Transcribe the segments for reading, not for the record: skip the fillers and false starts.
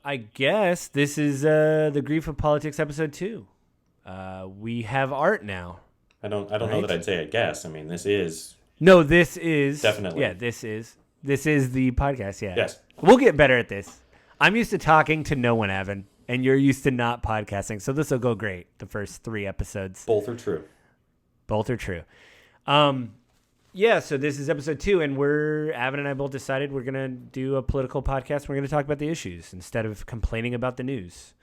I guess this is the Grief of Politics episode 2. We have art now. I don't know that I'd say I guess. I mean, this is definitely. Yeah, this is the podcast. Yeah. Yes. We'll get better at this. I'm used to talking to no one, Evan, and you're used to not podcasting, so this will go great. The first 3 episodes. Both are true. Yeah, so this is episode 2, and Evan and I both decided we're going to do a political podcast. We're going to talk about the issues instead of complaining about the news,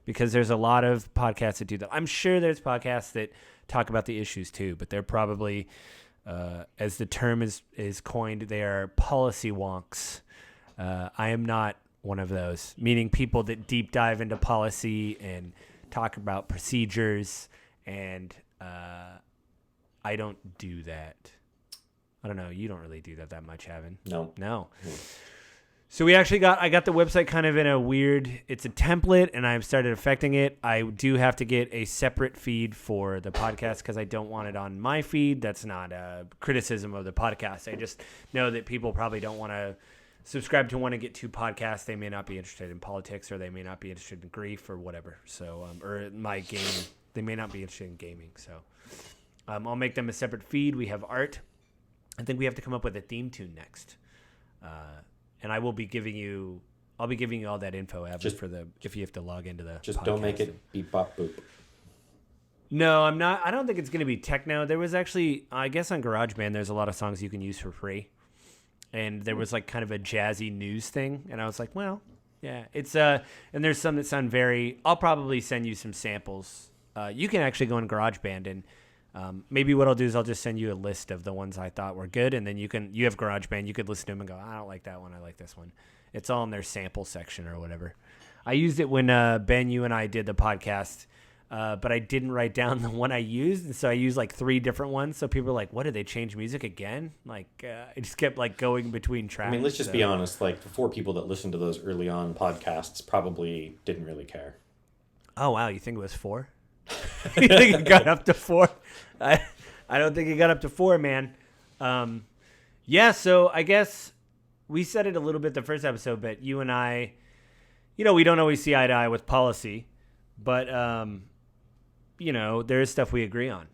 because there's a lot of podcasts that do that. I'm sure there's podcasts that talk about the issues too, but they're probably, as the term is coined, they are policy wonks. I am not one of those, meaning people that deep dive into policy and talk about procedures, and I don't do that. I don't know. You don't really do that much, Evan. No. So I got the website kind of in a weird, it's a template, and I've started affecting it. I do have to get a separate feed for the podcast because I don't want it on my feed. That's not a criticism of the podcast. I just know that people probably don't want to subscribe to one and get 2 podcasts. They may not be interested in politics, or they may not be interested in grief or whatever. So, or my gaming. They may not be interested in gaming. So I'll make them a separate feed. We have art. I think we have to come up with a theme tune next, and I'll be giving you all that info, Evan, if you have to log into the. Just don't make it beep bop boop. No, I'm not. I don't think it's going to be techno. There was actually, I guess, on GarageBand, there's a lot of songs you can use for free, and there was like kind of a jazzy news thing, and I was like, well, yeah, it's and there's some that sound very. I'll probably send you some samples. You can actually go on GarageBand and. Maybe what I'll do is I'll just send you a list of the ones I thought were good, and then you have GarageBand. You could listen to them and go, I don't like that one. I like this one. It's all in their sample section or whatever. I used it when Ben, you and I did the podcast, but I didn't write down the one I used, and so I used like 3 different ones. So people were like, "What, did they change music again?" Like I just kept like going between tracks. I mean, let's just be honest. Like the 4 people that listened to those early on podcasts probably didn't really care. Oh wow, you think it was 4? You think it got up to 4? I don't think it got up to 4, man. Yeah, so I guess we said it a little bit the first episode, but you and I, we don't always see eye to eye with policy, but, there is stuff we agree on.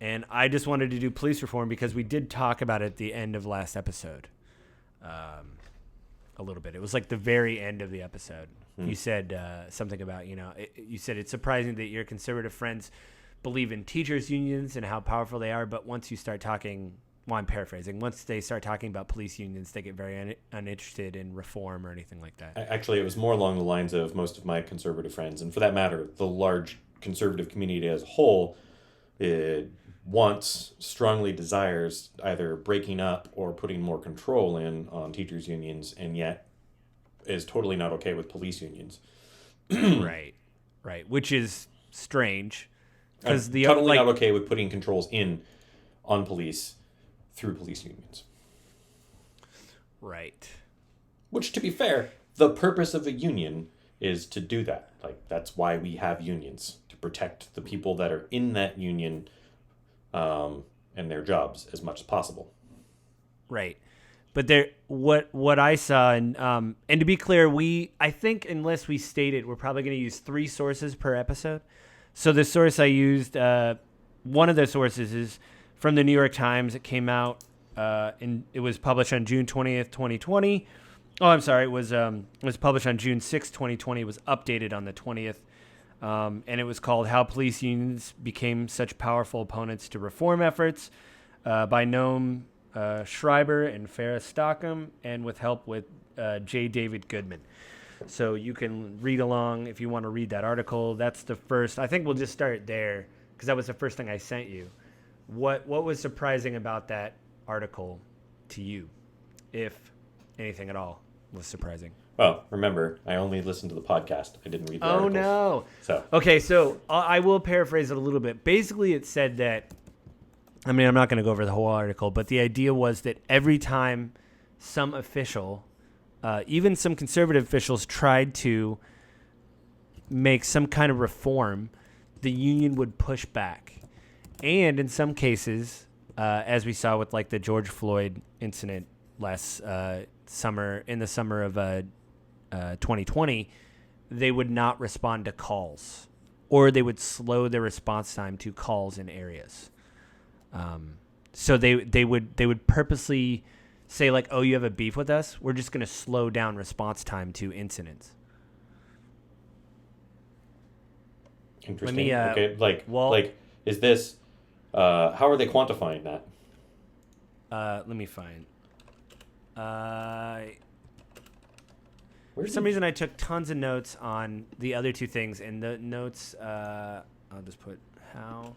And I just wanted to do police reform because we did talk about it at the end of last episode a little bit. It was like the very end of the episode. You said something about, you said it's surprising that your conservative friends believe in teachers' unions and how powerful they are, but once you start talking, well, I'm paraphrasing, once they start talking about police unions, they get very uninterested in reform or anything like that. Actually, it was more along the lines of most of my conservative friends, and for that matter, the large conservative community as a whole, strongly desires either breaking up or putting more control in on teachers' unions, and yet is totally not okay with police unions. Right. Which is strange. Because Totally not okay with putting controls on police through police unions. Right. Which, to be fair, the purpose of a union is to do that. Like, that's why we have unions, to protect the people that are in that union and their jobs as much as possible. Right. But what I saw, and to be clear, I think unless we state it, we're probably going to use 3 sources per episode. So the source I used, one of the sources is from the New York Times. It came out, and it was published on June 20th, 2020. Oh, I'm sorry. It was published on June 6th, 2020. It was updated on the 20th. And it was called How Police Unions Became Such Powerful Opponents to Reform Efforts by Noam Schreiber and Farah Stockham, and with help with J. David Goodman. So you can read along if you want to read that article. That's the first. I think we'll just start there because that was the first thing I sent you. What was surprising about that article to you, if anything at all was surprising? Well, remember, I only listened to the podcast. I didn't read the articles. Oh, no. Okay, so I will paraphrase it a little bit. Basically, it said that, I mean, I'm not going to go over the whole article, but the idea was that every time some official, even some conservative officials, tried to make some kind of reform, the union would push back. And in some cases, as we saw with like the George Floyd incident last summer, in the summer of 2020, they would not respond to calls, or they would slow their response time to calls in areas. So they would purposely say like, "Oh, you have a beef with us? We're just going to slow down response time to incidents." Interesting. Okay, like is this? How are they quantifying that? Let me find. For some reason, I took tons of notes on the other two things, and the notes. I'll just put how.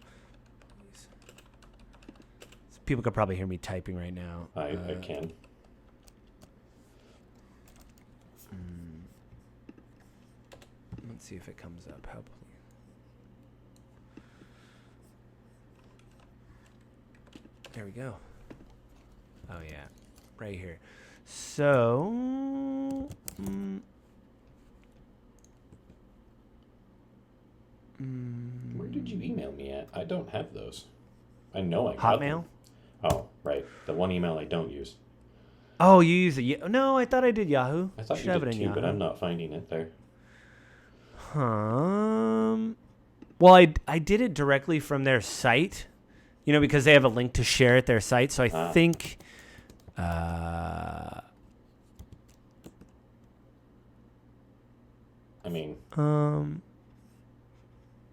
People could probably hear me typing right now. I can. Let's see if it comes up. How? There we go. Oh yeah, right here. So. Where did you email me at? I don't have those. I know I got Hotmail? them. Oh, right. The one email I don't use. Oh, you use it? No, I thought I did Yahoo. I thought Should you have did it in too, but Yahoo. I'm not finding it there. Well, I did it directly from their site, because they have a link to share at their site. So I think. I mean.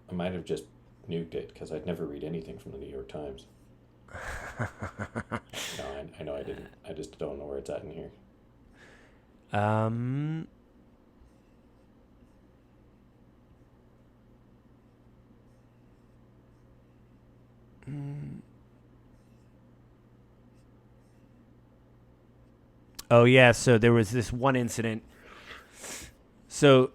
I might have just nuked it because I'd never read anything from the New York Times. No, I know I didn't. I just don't know where it's at in here. Oh yeah, so there was this one incident. So,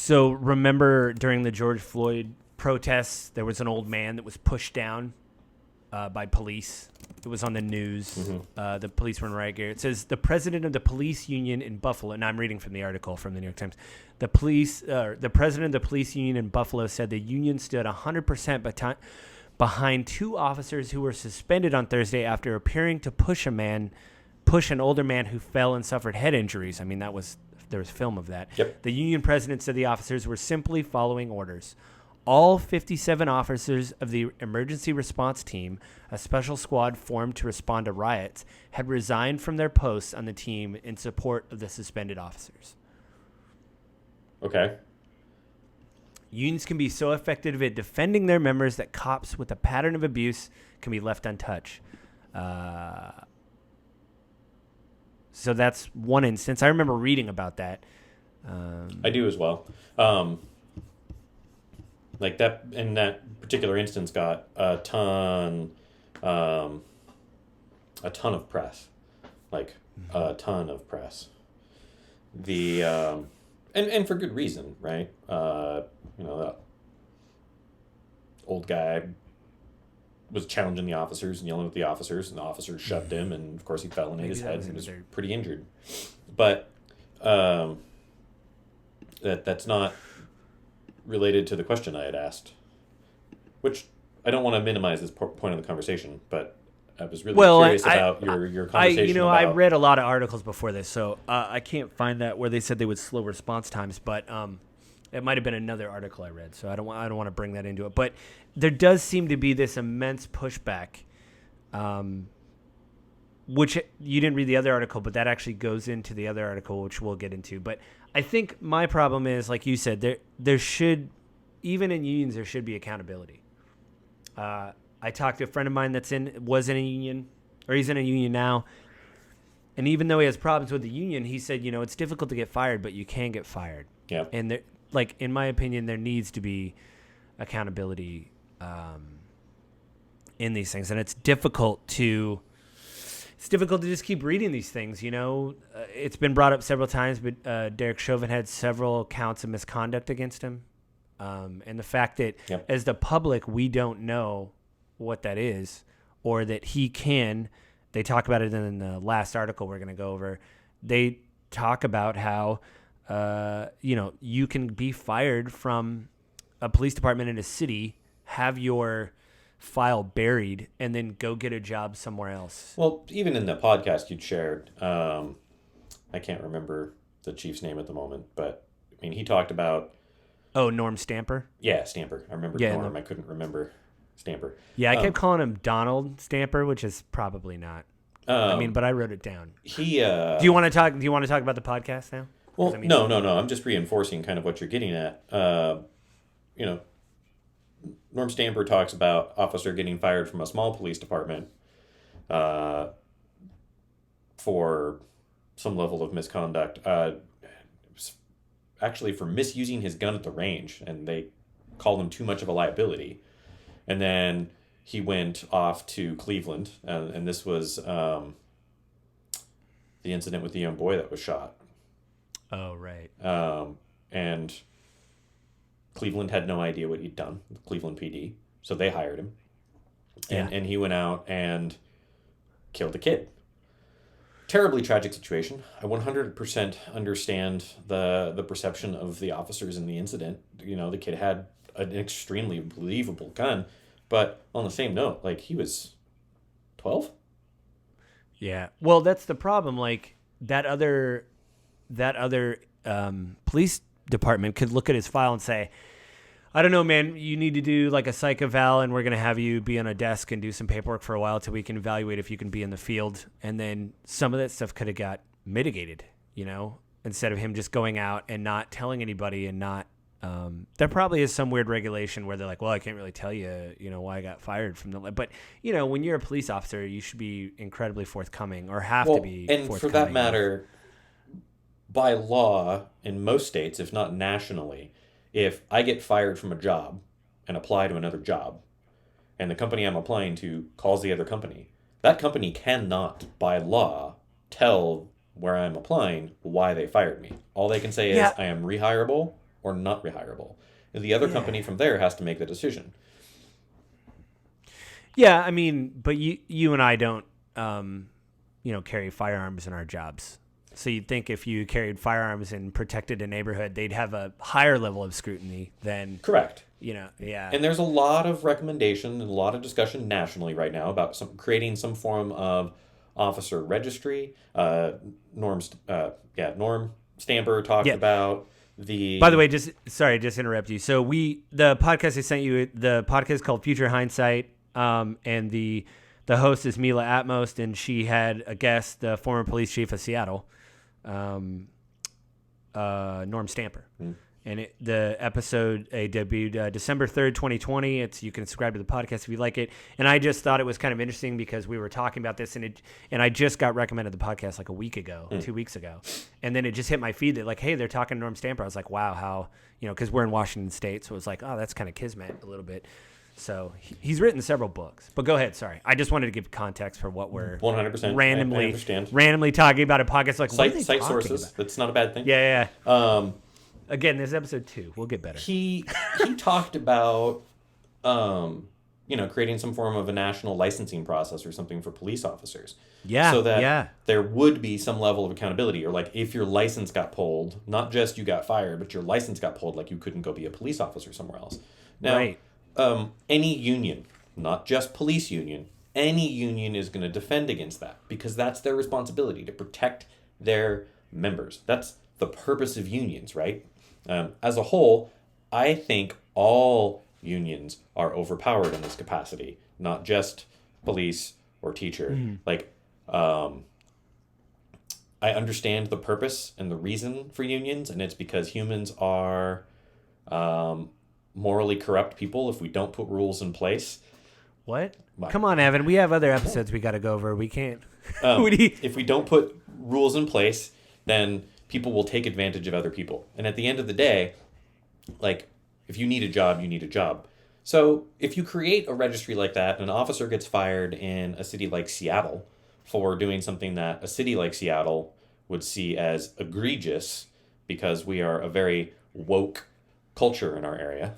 So remember during the George Floyd protests, there was an old man that was pushed down by police. It was on the news. Mm-hmm. The police were in riot gear. It says the president of the police union in Buffalo, and I'm reading from the article from the New York Times. The president of the police union in Buffalo said the union stood 100% behind two officers who were suspended on Thursday after appearing to push an older man who fell and suffered head injuries. I mean, there was film of that. Yep. The union president said the officers were simply following orders. All 57 officers of the emergency response team, a special squad formed to respond to riots, had resigned from their posts on the team in support of the suspended officers. Okay. Unions can be so effective at defending their members that cops with a pattern of abuse can be left untouched. So that's one instance. I remember reading about that. I do as well. Like that in that particular instance got a ton of press, like a ton of press. The and for good reason, right? That old guy was challenging the officers and yelling at the officers, and the officers shoved him, and of course he fell and hit his head and was pretty injured. But that's not related to the question I had asked, which I don't want to minimize this point of the conversation, but I was really curious about your conversation. I read a lot of articles before this, so I can't find that where they said they would slow response times, but it might have been another article I read, so I don't want to bring that into it. But there does seem to be this immense pushback, which you didn't read the other article, but that actually goes into the other article, which we'll get into. But I think my problem is, like you said, there should, even in unions, there should be accountability. I talked to a friend of mine was in a union, or he's in a union now, and even though he has problems with the union, he said, it's difficult to get fired, but you can get fired. Yeah. And in my opinion, there needs to be accountability in these things, and it's difficult to just keep reading these things. It's been brought up several times, but Derek Chauvin had several counts of misconduct against him, and the fact that as the public we don't know what that is, or that he can. They talk about it in the last article we're going to go over. They talk about how you can be fired from a police department in a city, have your file buried and then go get a job somewhere else. Well, even in the podcast you'd shared, I can't remember the chief's name at the moment, but I mean, he talked about. Oh, Norm Stamper? Yeah, Stamper. I remember Norm. I couldn't remember Stamper. Yeah, I kept calling him Donald Stamper, which is probably not. But I wrote it down. Do you want to talk about the podcast now? Well, no. I'm just reinforcing kind of what you're getting at. Norm Stamper talks about officer getting fired from a small police department for some level of misconduct. Actually, for misusing his gun at the range, and they called him too much of a liability. And then he went off to Cleveland, and this was the incident with the young boy that was shot. Oh, right. And Cleveland had no idea what he'd done, Cleveland PD, so they hired him. And he went out and killed the kid. Terribly tragic situation. I 100% understand the perception of the officers in the incident. The kid had an extremely believable gun, but on the same note, like, he was 12. Yeah. Well, that's the problem. Like, that other police department could look at his file and say, I don't know, man, you need to do like a psych eval, and we're going to have you be on a desk and do some paperwork for a while till we can evaluate if you can be in the field. And then some of that stuff could have got mitigated, instead of him just going out and not telling anybody and not, there probably is some weird regulation where they're like, well, I can't really tell you, why I got fired from the, but when you're a police officer, you should be incredibly forthcoming or have to be and forthcoming. For that matter, by law in most states, if not nationally, if I get fired from a job and apply to another job, and the company I'm applying to calls the other company, that company cannot, by law, tell where I'm applying why they fired me. All they can say is, I am rehireable or not rehireable. And the other company from there has to make the decision. Yeah, I mean, but you and I don't, carry firearms in our jobs. So you'd think if you carried firearms and protected a neighborhood, they'd have a higher level of scrutiny than... Correct. Yeah. And there's a lot of recommendation and a lot of discussion nationally right now about creating some form of officer registry. Norm Stamper talked about the... By the way, just interrupt you. So the podcast I sent you, the podcast is called Future Hindsight, and the host is Mila Atmos, and she had a guest, the former police chief of Seattle, Norm Stamper. And the episode debuted December 3rd, 2020. You can subscribe to the podcast if you like it. And I just thought it was kind of interesting because we were talking about this, and I just got recommended the podcast like a week ago, 2 weeks ago. And then it just hit my feed that like, hey, they're talking to Norm Stamper. I was like, wow, how, because we're in Washington State. So it was like, oh, that's kind of kismet a little bit. So he's written several books. But go ahead, sorry. I just wanted to give context for what we're 100% randomly talking about a podcast. Like, what are they cite talking sources. about? That's not a bad thing. Yeah. Again, this is episode 2. We'll get better. He talked about creating some form of a national licensing process or something for police officers. Yeah. So that there would be some level of accountability, or like if your license got pulled, not just you got fired, but your license got pulled, like you couldn't go be a police officer somewhere else. Now, right. Any union, not just police union, any union is going to defend against that because that's their responsibility to protect their members. That's the purpose of unions, right? As a whole, I think all unions are overpowered in this capacity, not just police or teacher. I understand the purpose and the reason for unions, and it's because humans are morally corrupt people if we don't put rules in place. What? Come on, Evan. We have other episodes we got to go over. We can't. If we don't put rules in place, then people will take advantage of other people. And at the end of the day, like, if you need a job, you need a job. So if you create a registry like that, an officer gets fired in a city like Seattle for doing something that a city like Seattle would see as egregious because we are a very woke culture in our area.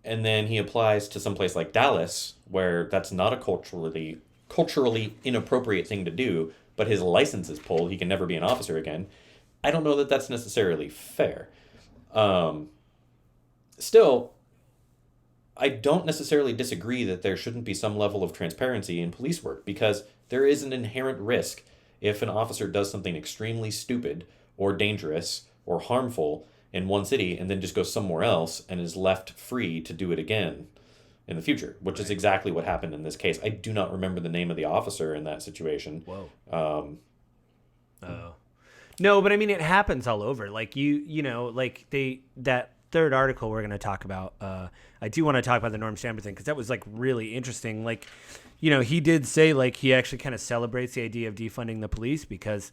And then he applies to some place like Dallas, where that's not a culturally inappropriate thing to do, but his license is pulled. He can never be an officer again. I don't know that that's necessarily fair. Still, I don't necessarily disagree that there shouldn't be some level of transparency in police work, because there is an inherent risk if an officer does something extremely stupid or dangerous or harmful in one city and then just goes somewhere else and is left free to do it again in the future, which is exactly what happened in this case. I do not remember the name of the officer in that situation. Whoa. No, but I mean, it happens all over. Like that third article we're going to talk about. I do want to talk about the Norm Stamper thing, because that was like really interesting. Like, he did say like he actually kind of celebrates the idea of defunding the police because,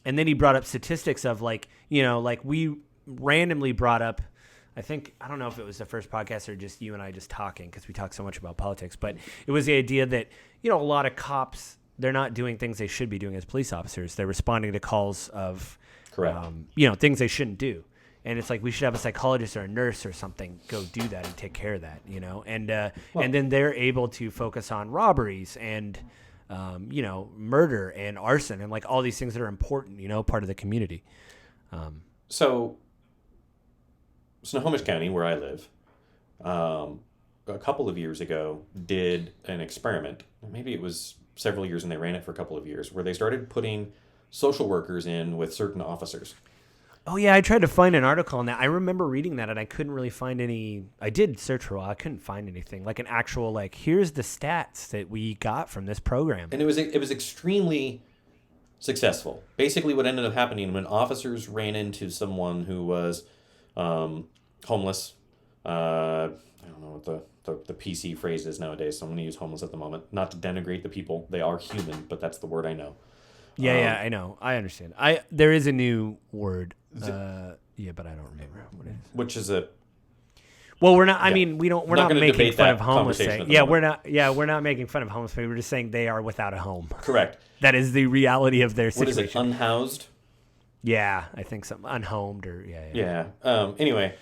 and then he brought up statistics of like, like we randomly brought up, I don't know if it was the first podcast or just you and I just talking, because we talk so much about politics, but it was the idea that, a lot of cops, they're not doing things they should be doing as police officers. They're responding to calls of, correct, things they shouldn't do. And it's like we should have a psychologist or a nurse or something go do that and take care of that, and then they're able to focus on robberies and, murder and arson and like all these things that are important, part of the community. So Snohomish County, where I live, a couple of years ago did an experiment. Maybe it was several years, and they ran it for a couple of years, where they started putting social workers in with certain officers. Oh, yeah, I tried to find an article on that. I remember reading that, and I couldn't really find any. I did search for a while. I couldn't find anything, like an actual, like, here's the stats that we got from this program. And it was extremely successful. Basically, what ended up happening when officers ran into someone who was homeless, I don't know what the PC phrase is nowadays, so I'm going to use homeless at the moment. Not to denigrate the people. They are human, but that's the word I know. Yeah, I know. I understand. There is a new word. But I don't remember what it is. Which is a... Well, we're not. I mean, we're not making fun of homeless. We're not making fun of homeless people. We're just saying they are without a home. Correct. That is the reality of their situation. What is it? Unhoused? Yeah, I think something unhomed or yeah. Anyway,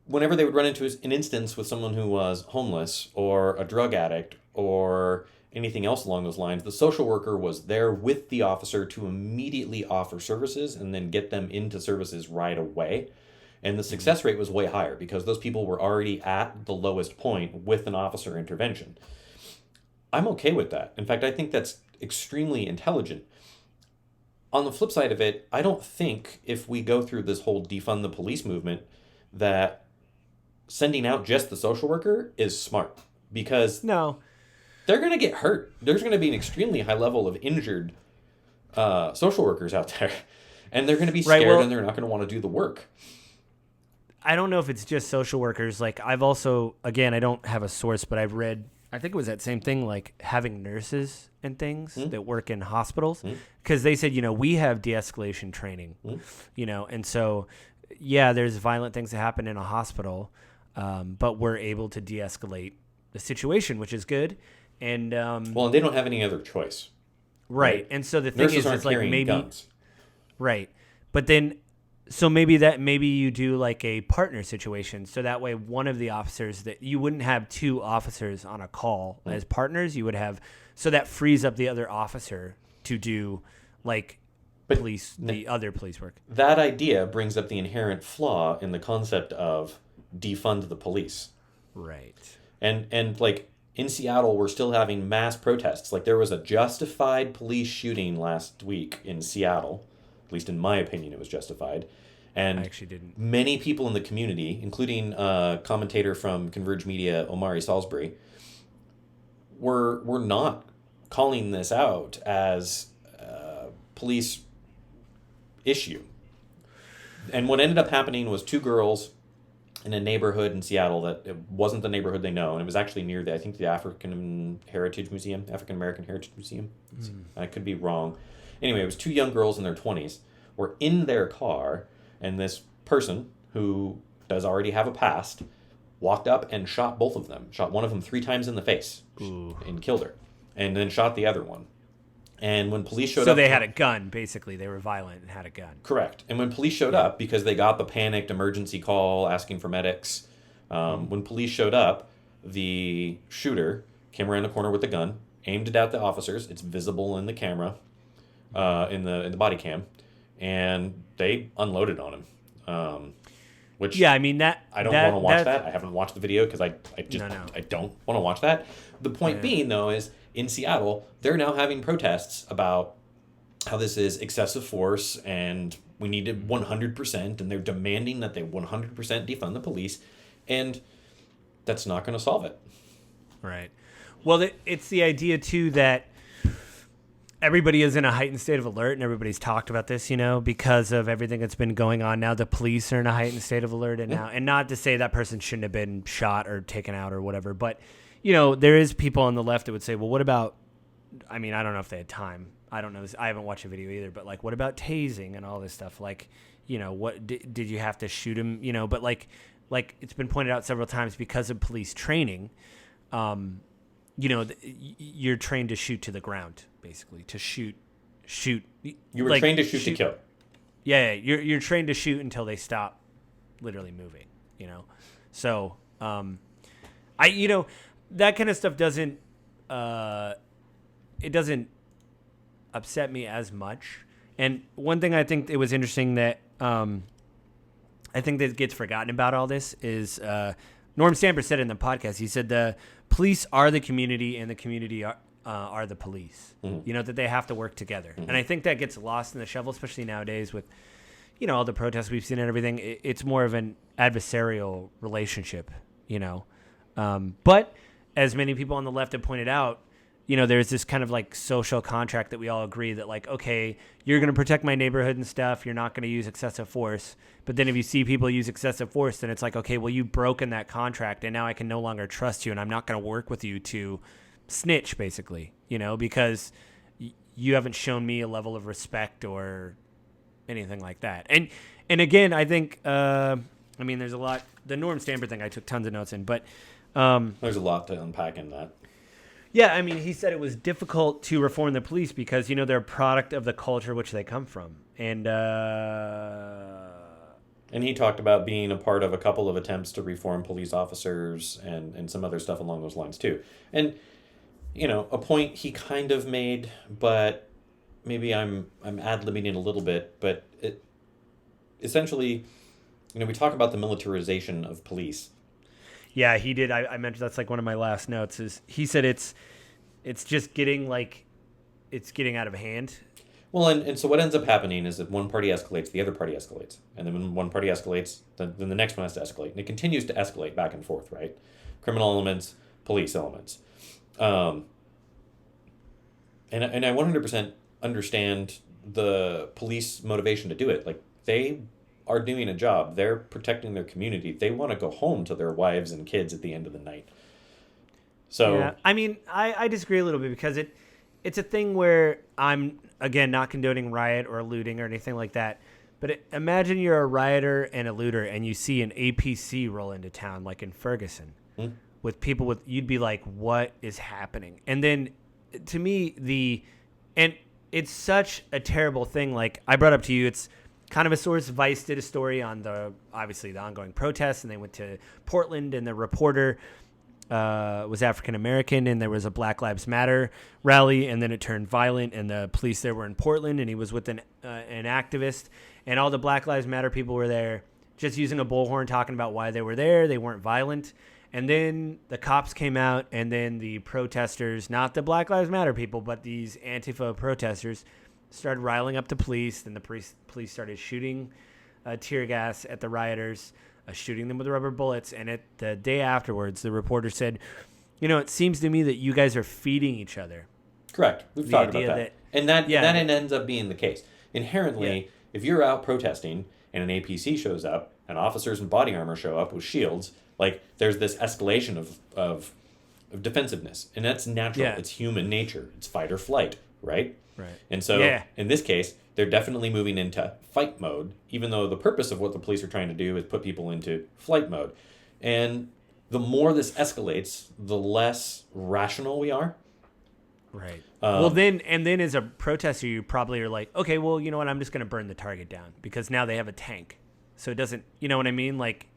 whenever they would run into an instance with someone who was homeless or a drug addict or anything else along those lines, the social worker was there with the officer to immediately offer services and then get them into services right away. And the success rate was way higher because those people were already at the lowest point with an officer intervention. I'm okay with that. In fact, I think that's extremely intelligent. On the flip side of it, I don't think if we go through this whole defund the police movement that sending out just the social worker is smart, because no, they're going to get hurt. There's going to be an extremely high level of injured social workers out there, and they're going to be scared and they're not going to want to do the work. I don't know if it's just social workers. Like I've also, again, I don't have a source, but I've read, I think it was that same thing, like having nurses and things that work in hospitals, because they said, we have de-escalation training, and so, yeah, there's violent things that happen in a hospital, but we're able to de-escalate the situation, which is good. And and they don't have any other choice. Right. And so the thing Nurses is, aren't it's like carrying maybe guns. Right. But then so maybe you do like a partner situation. So that way one of the officers, that you wouldn't have two officers on a call as partners, you would have, so that frees up the other officer to do like the other police work. That idea brings up the inherent flaw in the concept of defund the police. Right. And like in Seattle, we're still having mass protests. Like there was a justified police shooting last week in Seattle. At least in my opinion, it was justified. And I actually didn't. Many people in the community, including a commentator from Converge Media, Omari Salisbury, were not calling this out as a police issue. And what ended up happening was two girls in a neighborhood in Seattle that it wasn't the neighborhood they know, and it was actually near the African American Heritage Museum. I could be wrong. Anyway, it was two young girls in their 20s were in their car, and this person, who does already have a past, walked up and shot both of them. Shot one of them 3 times in the face and killed her, and then shot the other one. And when police showed up... So they had a gun, basically. They were violent and had a gun. Correct. And when police showed up, because they got the panicked emergency call asking for medics, when police showed up, the shooter came around the corner with the gun, aimed it at the officers. It's visible in the camera. In the body cam, and they unloaded on him. which yeah, I mean that I don't want to watch that's- that. I haven't watched the video because I just No. I don't want to watch that. The point being though is in Seattle they're now having protests about how this is excessive force and we need it 100%, and they're demanding that they 100% defund the police, and that's not going to solve it. Right. Well, it's the idea too that everybody is in a heightened state of alert, and everybody's talked about this, because of everything that's been going on. Now the police are in a heightened state of alert, and not to say that person shouldn't have been shot or taken out or whatever, but there is people on the left that would say, well, what about? I mean, I don't know if they had time. I don't know. I haven't watched a video either, but like, what about tasing and all this stuff? Like, what did you have to shoot him? But like it's been pointed out several times because of police training. You're trained to shoot to the ground, basically to shoot. You were trained to shoot to kill. Yeah, you're trained to shoot until they stop, literally moving. So that kind of stuff doesn't it doesn't upset me as much. And one thing I think it was interesting that I think that gets forgotten about all this is Norm Stamper said in the podcast, he said the police are the community and the community are the police. Mm-hmm. That they have to work together. Mm-hmm. And I think that gets lost in the shuffle, especially nowadays with all the protests we've seen and everything. It's more of an adversarial relationship, but as many people on the left have pointed out, there's this kind of like social contract that we all agree that like, okay, you're going to protect my neighborhood and stuff. You're not going to use excessive force. But then if you see people use excessive force, then it's like, okay, well, you've broken that contract and now I can no longer trust you and I'm not going to work with you to snitch, basically, because you haven't shown me a level of respect or anything like that. And again, I think, there's a lot, the Norm Stamper thing, I took tons of notes in, but there's a lot to unpack in that. Yeah, he said it was difficult to reform the police because, they're a product of the culture which they come from. And he talked about being a part of a couple of attempts to reform police officers and some other stuff along those lines, too. And, a point he kind of made, but maybe I'm ad-libbing it a little bit, but it essentially, we talk about the militarization of police. Yeah, he did. I mentioned that's like one of my last notes. Is he said it's just getting out of hand. Well, and so what ends up happening is that one party escalates, the other party escalates, and then when one party escalates, then the next one has to escalate, and it continues to escalate back and forth, right? Criminal elements, police elements, and I 100% understand the police motivation to do it. Like they are doing a job. They're protecting their community. They want to go home to their wives and kids at the end of the night. So yeah, I disagree a little bit because it's a thing where I'm, again, not condoning riot or looting or anything like that. But imagine you're a rioter and a looter and you see an APC roll into town like in Ferguson with people you'd be like, what is happening? And then to me, and it's such a terrible thing. Like I brought up to you, it's kind of a source. Vice did a story on obviously the ongoing protests, and they went to Portland, and the reporter was African American, and there was a Black Lives Matter rally, and then it turned violent, and the police there were in Portland, and he was with an activist, and all the Black Lives Matter people were there, just using a bullhorn, talking about why they were there. They weren't violent, and then the cops came out, and then the protesters, not the Black Lives Matter people, but these Antifa protesters, started riling up the police. Then the police started shooting tear gas at the rioters, shooting them with rubber bullets. And the day afterwards, the reporter said, it seems to me that you guys are feeding each other. Correct. We've talked about that. And that ends up being the case. Inherently, if you're out protesting and an APC shows up and officers in body armor show up with shields, like there's this escalation of defensiveness. And that's natural. Yeah. It's human nature. It's fight or flight, right? Right. And so in this case, they're definitely moving into fight mode, even though the purpose of what the police are trying to do is put people into flight mode. And the more this escalates, the less rational we are. Right. Then as a protester, you probably are like, okay, well, you know what? I'm just going to burn the target down because now they have a tank. So it doesn't, you know what I mean? Like,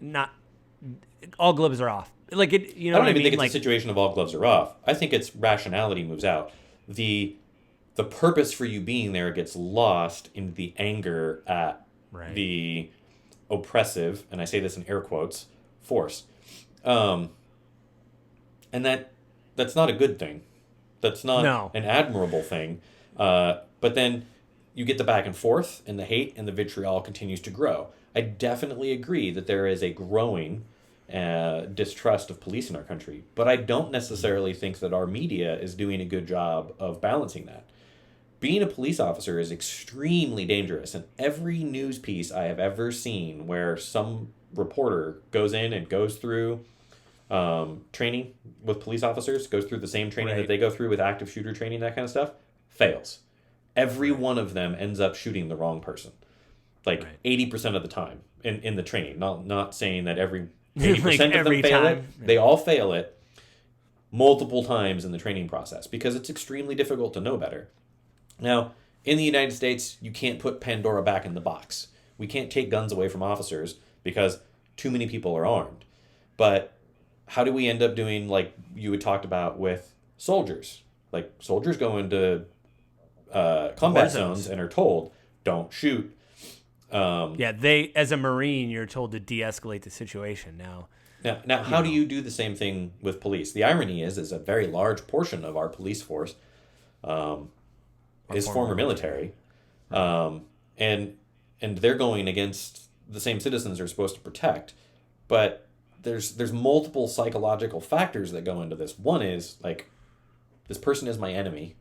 not all gloves are off. Like it, you know what I mean? I don't even think it's a situation of all gloves are off. I think it's rationality moves out. The purpose for you being there gets lost in the anger at the oppressive, and I say this in air quotes, force. And that's not a good thing. That's not an admirable thing. But then you get the back and forth, and the hate and the vitriol continues to grow. I definitely agree that there is a growing distrust of police in our country, but I don't necessarily think that our media is doing a good job of balancing that. Being a police officer is extremely dangerous, and every news piece I have ever seen where some reporter goes in and goes through training with police officers, goes through the same training that they go through with active shooter training, that kind of stuff, fails. Every one of them ends up shooting the wrong person. 80% of the time in the training. Not saying that every 80% of them fail it. Yeah. They all fail it multiple times in the training process because it's extremely difficult to know better. Now, in the United States, you can't put Pandora back in the box. We can't take guns away from officers because too many people are armed. But how do we end up doing like you had talked about with soldiers? Like soldiers go into combat zones and are told, don't shoot. They as a Marine, you're told to de-escalate the situation. Now, how do you do the same thing with police? The irony is a very large portion of our police force is former military, and they're going against the same citizens they're supposed to protect. But there's multiple psychological factors that go into this. One is like, this person is my enemy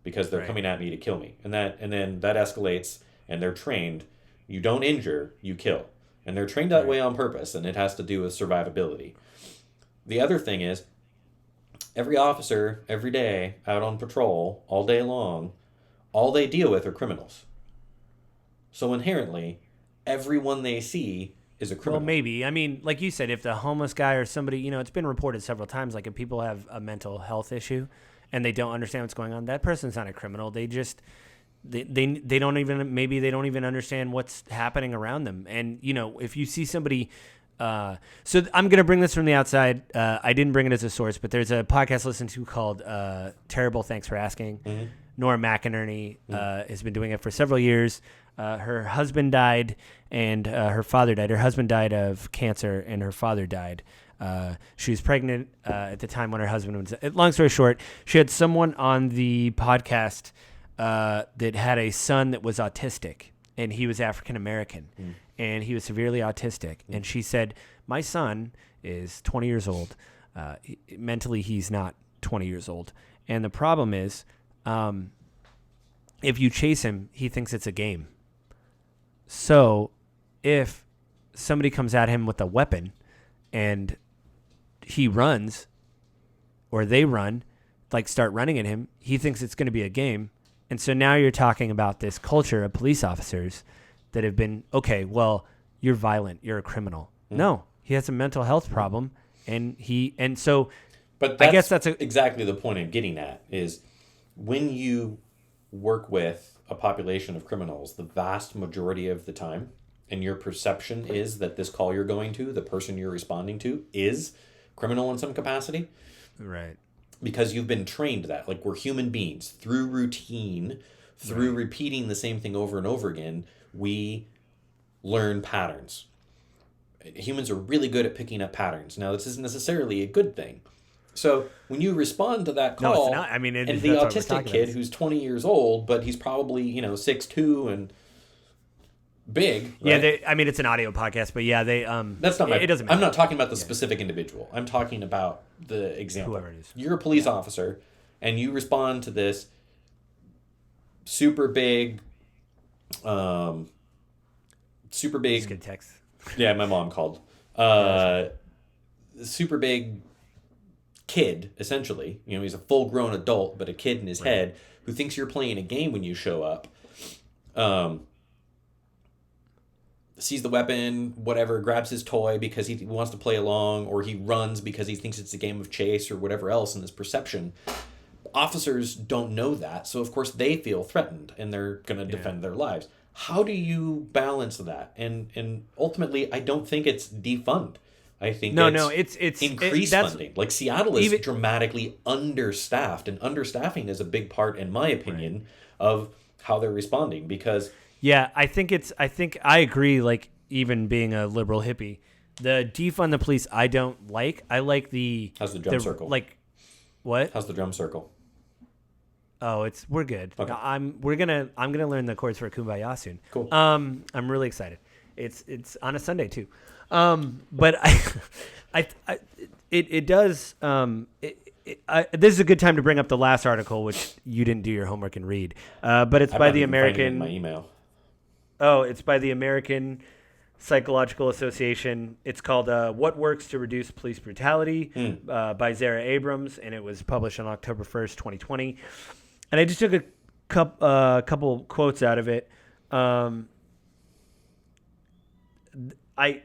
because they're coming at me to kill me, and then that escalates. And they're trained, you don't injure, you kill. And they're trained that way on purpose, and it has to do with survivability. The other thing is, every officer, every day, out on patrol, all day long, all they deal with are criminals. So inherently, everyone they see is a criminal. Well, maybe. I mean, like you said, if the homeless guy or somebody, it's been reported several times, like if people have a mental health issue and they don't understand what's going on, that person's not a criminal. They just... They don't even understand what's happening around them. And, if you see somebody, so I'm going to bring this from the outside. I didn't bring it as a source, but there's a podcast I listen to called Terrible, Thanks for Asking. Mm-hmm. Nora McInerney has been doing it for several years. Her husband died and her father died. Her husband died of cancer and her father died. She was pregnant at the time when her husband was... Long story short, she had someone on the podcast that had a son that was autistic, and he was African American, and he was severely autistic. And she said, my son is 20 years old. Mentally, he's not 20 years old. And the problem is, if you chase him, he thinks it's a game. So if somebody comes at him with a weapon and he runs, or they run, start running at him, he thinks it's going to be a game. And so now you're talking about this culture of police officers that have been, okay, well, you're violent, you're a criminal. No, he has a mental health problem, But I guess that's exactly the point I'm getting at, is when you work with a population of criminals, the vast majority of the time, and your perception is that this call you're going to, the person you're responding to, is criminal in some capacity. Right. Because you've been trained that. Like, we're human beings. Through routine, through repeating the same thing over and over again, we learn patterns. Humans are really good at picking up patterns. Now, this isn't necessarily a good thing. So when you respond to that call, no, it's not. I mean, and the autistic kid who's 20 years old, but he's probably 6'2" and big. Right? Yeah, it's an audio podcast, but that's not it doesn't matter. I'm not talking about the specific individual. I'm talking about the example. Whoever it is. You're a police officer, and you respond to this super big. Just get a text. Yeah, my mom called. Super big kid, essentially. He's a full-grown adult, but a kid in his head who thinks you're playing a game when you show up. Sees the weapon, whatever, grabs his toy because he wants to play along, or he runs because he thinks it's a game of chase or whatever else in his perception. Officers don't know that, so of course they feel threatened and they're going to defend their lives. How do you balance that? And ultimately, I don't think it's defund. I think it's increased funding. Like, Seattle is dramatically understaffed, and understaffing is a big part, in my opinion, of how they're responding, because... Yeah, I think I agree. Like, even being a liberal hippie. The defund the police, I don't like. I like the... How's the drum circle? Like, what? How's the drum circle? Oh, we're good. Okay. I'm gonna learn the chords for Kumbaya soon. Cool. I'm really excited. It's on a Sunday too. But it does. This is a good time to bring up the last article, which you didn't do your homework and read. But it's by the American. My email. Oh, it's by the American Psychological Association. It's called "What Works to Reduce Police Brutality" by Zara Abrams, and it was published on October 1st, 2020. And I just took a couple quotes out of it. I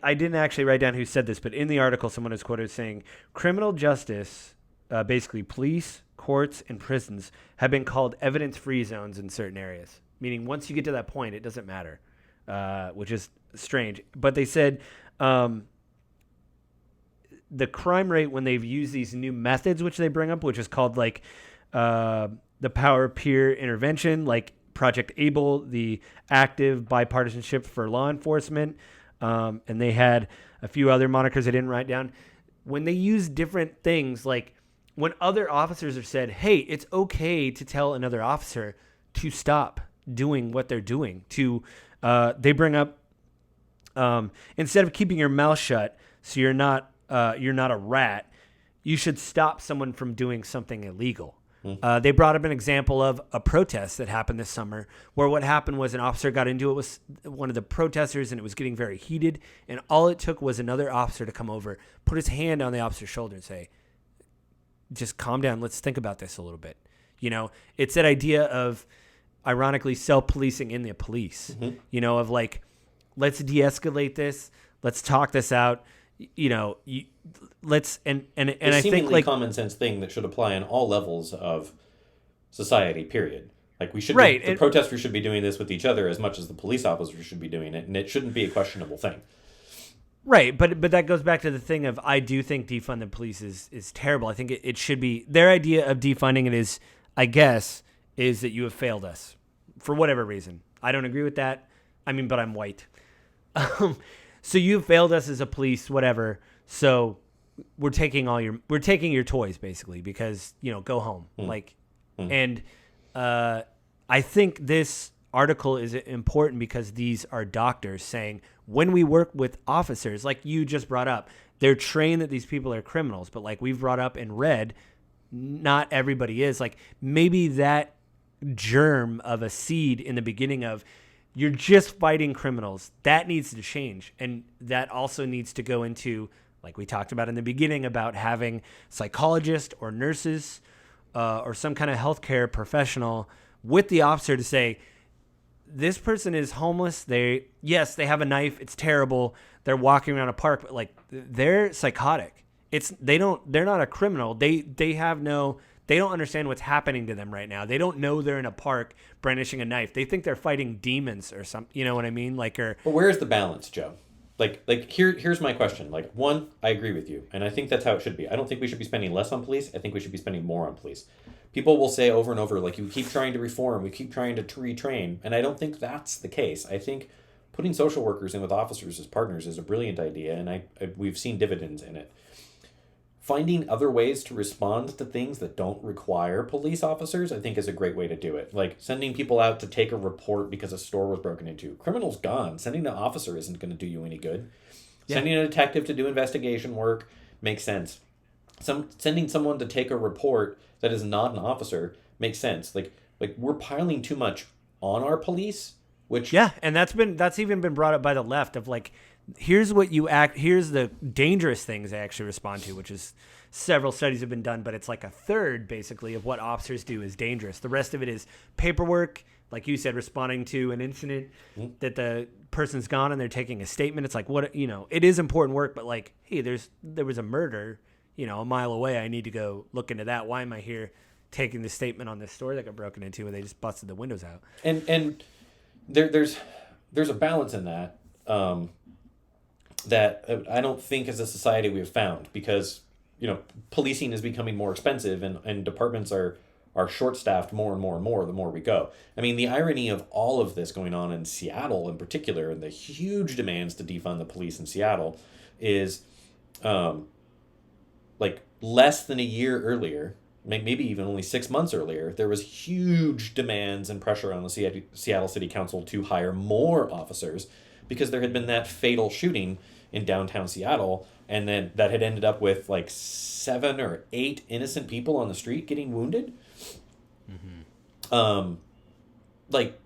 didn't actually write down who said this, but in the article, someone is quoted saying, criminal justice, basically police, courts, and prisons, have been called evidence-free zones in certain areas. Meaning once you get to that point, it doesn't matter, which is strange. But they said the crime rate when they've used these new methods, which they bring up, which is called like the power of peer intervention, like Project Able, the active bipartisanship for law enforcement, and they had a few other monikers I didn't write down. When they use different things, like when other officers have said, hey, it's okay to tell another officer to stop doing what they're doing, they bring up, instead of keeping your mouth shut so you're not a rat, you should stop someone from doing something illegal. They brought up an example of a protest that happened this summer where what happened was an officer got into it with one of the protesters and it was getting very heated. And all it took was another officer to come over, put his hand on the officer's shoulder and say, just calm down. Let's think about this a little bit. You know, it's that idea of ironically self-policing in the police, you know, of like, let's de-escalate this. Let's talk this out. You know, let's and I think like common sense thing that should apply in all levels of society. Period. Like we should, the protesters should be doing this with each other as much as the police officers should be doing it, and it shouldn't be a questionable thing. Right, but that goes back to the thing of I do think defund the police is terrible. I think it should be their idea of defunding it is, I guess, is that you have failed us for whatever reason. I don't agree with that. I mean, but I'm white. So you failed us as a police, whatever. So we're taking your toys basically because, you know, go home. And I think this article is important because these are doctors saying when we work with officers, like you just brought up, they're trained that these people are criminals, but like we've brought up and read, not everybody is. Like maybe that germ of a seed in the beginning of you're just fighting criminals. That needs to change. And that also needs to go into, like we talked about in the beginning, about having psychologists or nurses or some kind of healthcare professional with the officer to say, this person is homeless. They have a knife. It's terrible. They're walking around a park, but like they're psychotic. They're not a criminal. They don't understand what's happening to them right now. They don't know they're in a park brandishing a knife. They think they're fighting demons or something. You know what I mean? But where's the balance, Joe? Here's my question. Like, one, I agree with you, and I think that's how it should be. I don't think we should be spending less on police. I think we should be spending more on police. People will say over and over, like, you keep trying to reform, we keep trying to retrain, and I don't think that's the case. I think putting social workers in with officers as partners is a brilliant idea, and we've seen dividends in it. Finding other ways to respond to things that don't require police officers, I think, is a great way to do it. Like sending people out to take a report because a store was broken into. Criminal's gone. Sending an officer isn't going to do you any good. Yeah. Sending a detective to do investigation work makes sense. Sending someone to take a report that is not an officer makes sense. Like we're piling too much on our police, which and that's even been brought up by the left of like, here's the dangerous things they actually respond to, which is several studies have been done, but it's like a third basically of what officers do is dangerous. The rest of it is paperwork, like you said, responding to an incident that the person's gone and they're taking a statement. It's like, what, you know, it is important work, but like, hey, there was a murder, you know, a mile away. I need to go look into that. Why am I here taking the statement on this store that got broken into and they just busted the windows out? And there's a balance in that. That I don't think as a society we have found because, you know, policing is becoming more expensive and departments are are short-staffed more and more and more the more we go. I mean, the irony of all of this going on in Seattle in particular, and the huge demands to defund the police in Seattle, is like less than a year earlier, maybe even only 6 months earlier, there was huge demands and pressure on the Seattle City Council to hire more officers because there had been that fatal shooting in downtown Seattle, and then that had ended up with like 7 or 8 innocent people on the street getting wounded. Like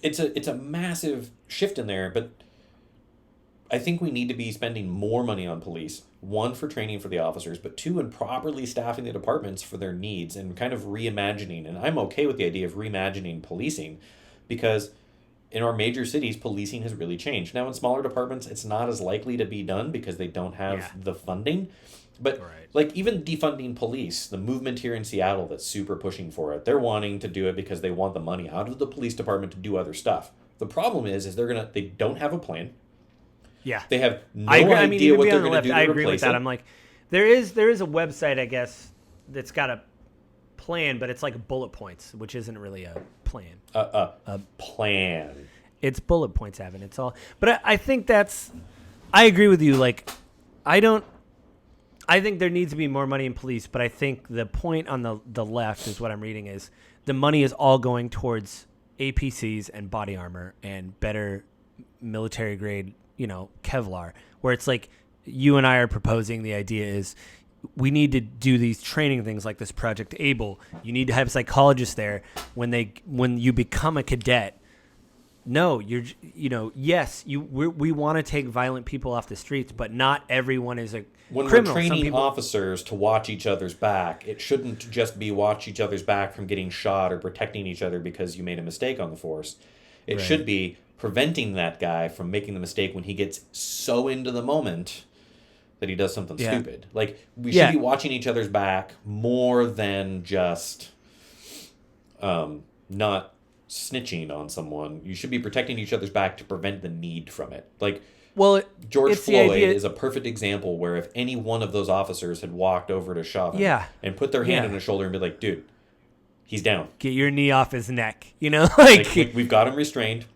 it's a massive shift in there, but I think we need to be spending more money on police. 1, for training for the officers, but 2, in properly staffing the departments for their needs and kind of reimagining. And I'm okay with the idea of reimagining policing because in our major cities, policing has really changed. Now, in smaller departments, it's not as likely to be done because they don't have the funding. But like even defunding police, the movement here in Seattle that's super pushing for it, they're wanting to do it because they want the money out of the police department to do other stuff. The problem is they don't have a plan. Yeah, they have no idea what they're going to do to I agree with that. it. I'm like, there is a website, I guess, that's got a plan, but it's like bullet points, which isn't really a plan. A plan. It's bullet points, Evan. It's all. But I think I agree with you. Like, I think there needs to be more money in police, but I think the point on the left is what I'm reading is the money is all going towards APCs and body armor and better military grade, Kevlar, where it's like you and I are proposing the idea is we need to do these training things like this Project Able. You need to have psychologists there when you become a cadet. No, yes, we want to take violent people off the streets, but not everyone is a when criminal. We're training officers to watch each other's back, it shouldn't just be watch each other's back from getting shot or protecting each other because you made a mistake on the force. It should be preventing that guy from making the mistake when he gets so into the moment that he does something stupid. Like, we should be watching each other's back more than just not snitching on someone. You should be protecting each other's back to prevent the need from it. Like, George Floyd is a perfect example where if any one of those officers had walked over to shove him and put their hand on his shoulder and be like, dude, he's down. Get your knee off his neck. Like we've got him restrained.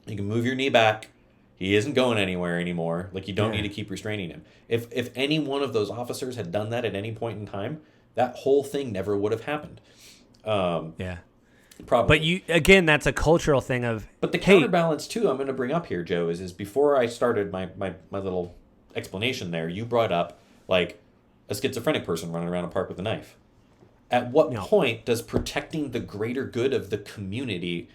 You can move your knee back. He isn't going anywhere anymore. Like, you don't need to keep restraining him. If any one of those officers had done that at any point in time, that whole thing never would have happened. Probably. But that's a cultural thing of. But the counterbalance too, I'm going to bring up here, Joe, is before I started my little explanation there, you brought up like a schizophrenic person running around a park with a knife. At what point does protecting the greater good of the community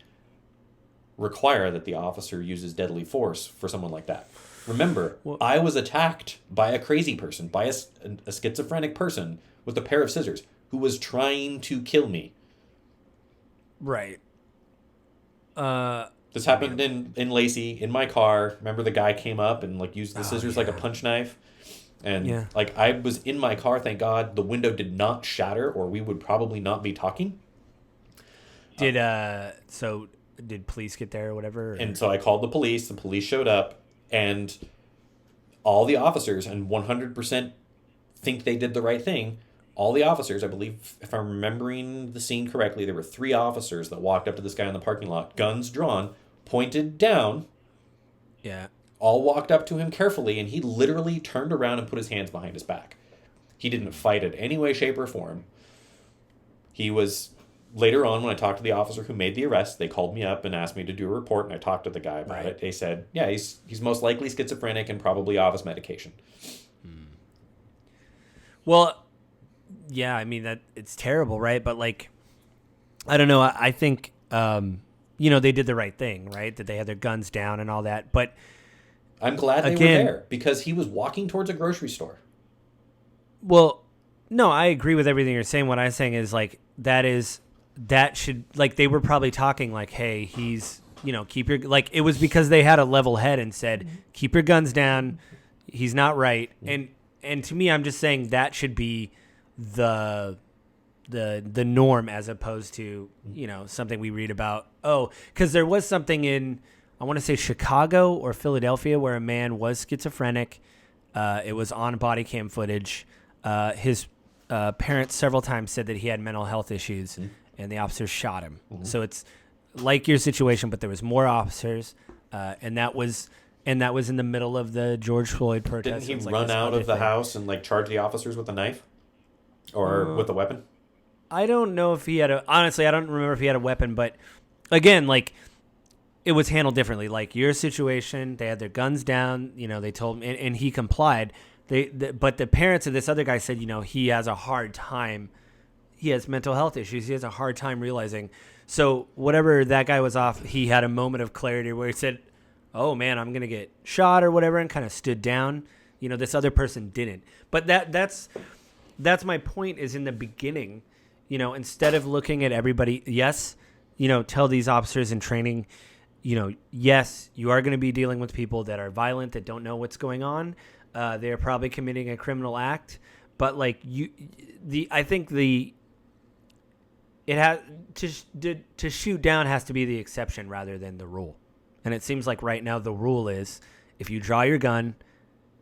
require that the officer uses deadly force for someone like that? Remember, I was attacked by a crazy person, by a schizophrenic person with a pair of scissors who was trying to kill me. Right. This happened in Lacey, in my car. Remember, the guy came up and like used the scissors like a punch knife? And like, I was in my car, thank God. The window did not shatter, or we would probably not be talking. Did police get there or whatever? And so I called the police. The police showed up, and all the officers, and 100% think they did the right thing. All the officers, I believe, if I'm remembering the scene correctly, there were 3 officers that walked up to this guy in the parking lot, guns drawn, pointed down. Yeah. All walked up to him carefully, and he literally turned around and put his hands behind his back. He didn't fight in any way, shape, or form. He was... Later on, when I talked to the officer who made the arrest, they called me up and asked me to do a report, and I talked to the guy about it. They said, yeah, he's most likely schizophrenic and probably off his medication. Well, yeah, I mean, that it's terrible, right? But, like, I don't know. I think, they did the right thing, right? That they had their guns down and all that. But I'm glad they were there because he was walking towards a grocery store. Well, no, I agree with everything you're saying. What I'm saying is, like, that should, like, they were probably talking like, hey, he's, keep your, like, it was because they had a level head and said, keep your guns down. He's not right. And to me, I'm just saying that should be the norm as opposed to, something we read about. Oh, because there was something in, I want to say Chicago or Philadelphia where a man was schizophrenic. It was on body cam footage. His parents several times said that he had mental health issues, and the officers shot him. So it's like your situation, but there was more officers, and that was in the middle of the George Floyd protest. Didn't he run out of the house and like charge the officers with a knife or with a weapon? I don't know if he had honestly, I don't remember if he had a weapon, but again, like, it was handled differently. Like your situation, they had their guns down, they told him, and he complied. But the parents of this other guy said, he has a hard time. He has mental health issues. He has a hard time realizing. So whatever that guy was off, he had a moment of clarity where he said, oh man, I'm going to get shot or whatever, and kind of stood down. This other person didn't. But that's my point, is in the beginning, instead of looking at everybody, yes, tell these officers in training, yes, you are going to be dealing with people that are violent, that don't know what's going on. They're probably committing a criminal act, but like I think it has to shoot down has to be the exception rather than the rule. And it seems like right now the rule is if you draw your gun,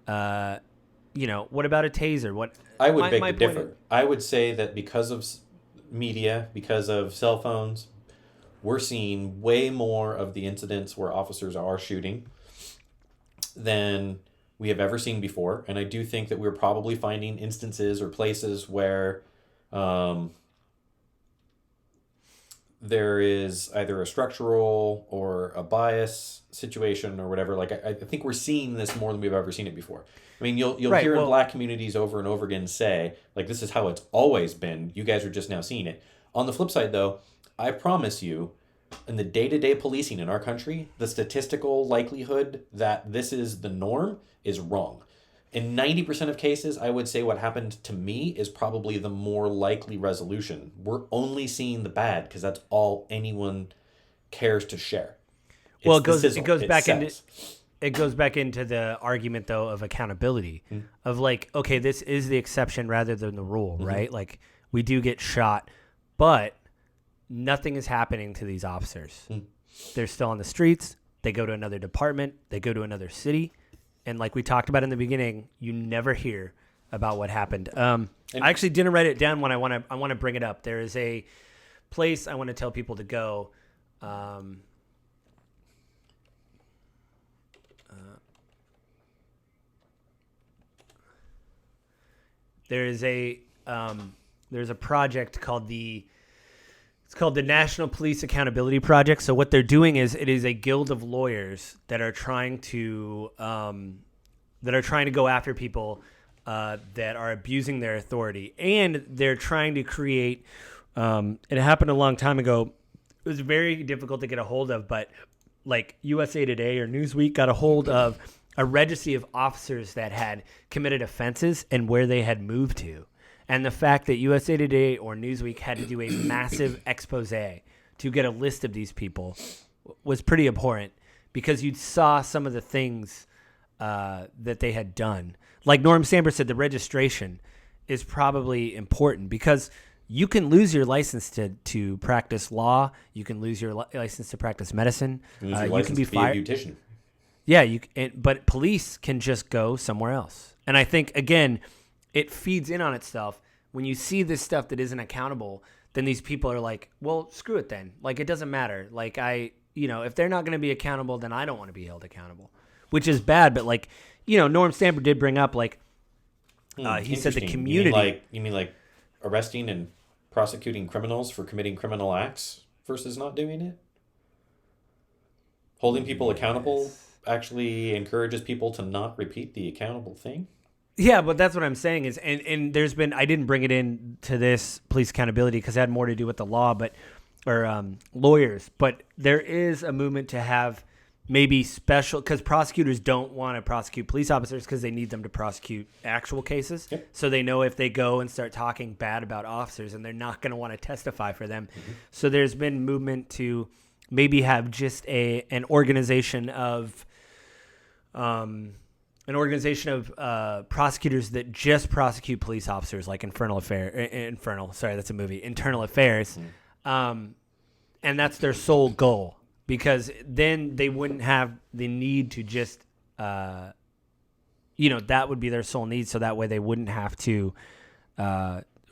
what about a taser? What I would beg to differ. I would say that because of media, because of cell phones, we're seeing way more of the incidents where officers are shooting than we have ever seen before. And I do think that we're probably finding instances or places where there is either a structural or a bias situation or whatever. Like, I think we're seeing this more than we've ever seen it before. I mean, you'll hear in black communities over and over again say, like, this is how it's always been. You guys are just now seeing it. On the flip side, though, I promise you, in the day-to-day policing in our country, the statistical likelihood that this is the norm is wrong. In 90% of cases, I would say what happened to me is probably the more likely resolution. We're only seeing the bad because that's all anyone cares to share. It goes back into the argument, though, of accountability, of like, okay, this is the exception rather than the rule, right? Like, we do get shot, but nothing is happening to these officers. They're still on the streets. They go to another department. They go to another city. And like we talked about in the beginning, you never hear about what happened. I actually didn't write it down when I want to bring it up. There is a place I want to tell people to go. There's a project called the National Police Accountability Project. So what they're doing is it is a guild of lawyers that are trying to go after people that are abusing their authority, and they're trying to create. It happened a long time ago. It was very difficult to get a hold of, but like USA Today or Newsweek got a hold of a registry of officers that had committed offenses and where they had moved to. And the fact that USA Today or Newsweek had to do a massive expose to get a list of these people was pretty abhorrent, because you saw some of the things that they had done. Like Norm Sandberg said, the registration is probably important because you can lose your license to practice law. You can lose your license to practice medicine. You can be fired. Be a beautician. Yeah, but police can just go somewhere else. And I think, again, it feeds in on itself. When you see this stuff that isn't accountable, then these people are like, well, screw it then. Like, it doesn't matter. Like, if they're not going to be accountable, then I don't want to be held accountable, which is bad. But like, Norm Stamper did bring up, like, he said the community. You mean like arresting and prosecuting criminals for committing criminal acts versus not doing it? Holding people accountable actually encourages people to not repeat the accountable thing? Yeah, but that's what I'm saying is, and there's been, I didn't bring it in to this police accountability because it had more to do with the law, or lawyers, but there is a movement to have maybe special, because prosecutors don't want to prosecute police officers because they need them to prosecute actual cases. Yep. So they know if they go and start talking bad about officers, and they're not going to want to testify for them. Mm-hmm. So there's been movement to maybe have just an organization of prosecutors that just prosecute police officers, like Internal Affairs. And that's their sole goal, because then they wouldn't have the need to just, that would be their sole need. So that way they wouldn't have to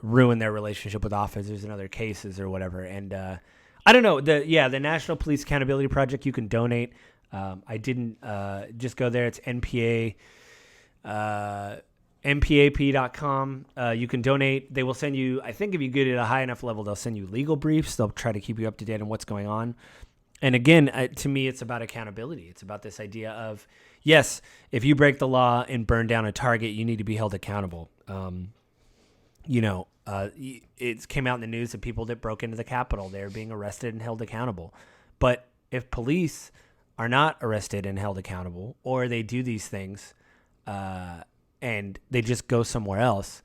ruin their relationship with officers in other cases or whatever. And I don't know. The National Police Accountability Project, you can donate. I didn't just go there. It's NPAP.com. You can donate. They will send you, I think if you get at a high enough level, they'll send you legal briefs. They'll try to keep you up to date on what's going on. And again, to me, it's about accountability. It's about this idea of, yes, if you break the law and burn down a target, you need to be held accountable. It came out in the news that people that broke into the Capitol, they're being arrested and held accountable. But if police are not arrested and held accountable, or they do these things and they just go somewhere else,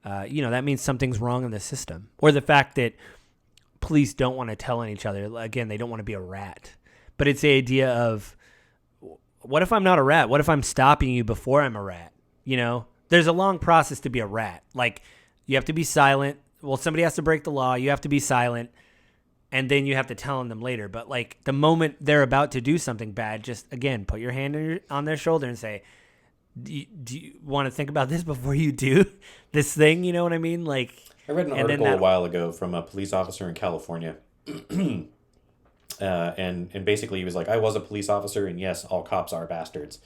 that means something's wrong in the system. Or the fact that police don't want to tell on each other. Again, they don't want to be a rat. But it's the idea of, what if I'm not a rat? What if I'm stopping you before I'm a rat? There's a long process to be a rat. Like, you have to be silent. Well, somebody has to break the law. You have to be silent. And then you have to tell them later. But, like, the moment they're about to do something bad, just, again, put your hand on their shoulder and say, do you want to think about this before you do this thing? You know what I mean? Like, I read an article a while ago from a police officer in California. And basically he was like, I was a police officer, and yes, all cops are bastards.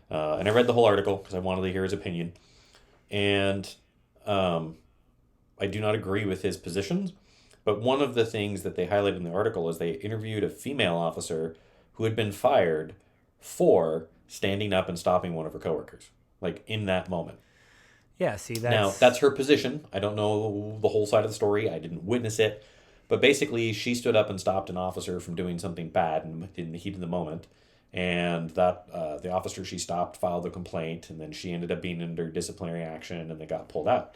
And I read the whole article because I wanted to hear his opinion. And I do not agree with his positions. But one of the things that they highlighted in the article is they interviewed a female officer who had been fired for standing up and stopping one of her coworkers, like in that moment. Yeah, see, that's her position. I don't know the whole side of the story. I didn't witness it. But basically, she stood up and stopped an officer from doing something bad in the heat of the moment. And that the officer she stopped filed a complaint, and then she ended up being under disciplinary action, and they got pulled out.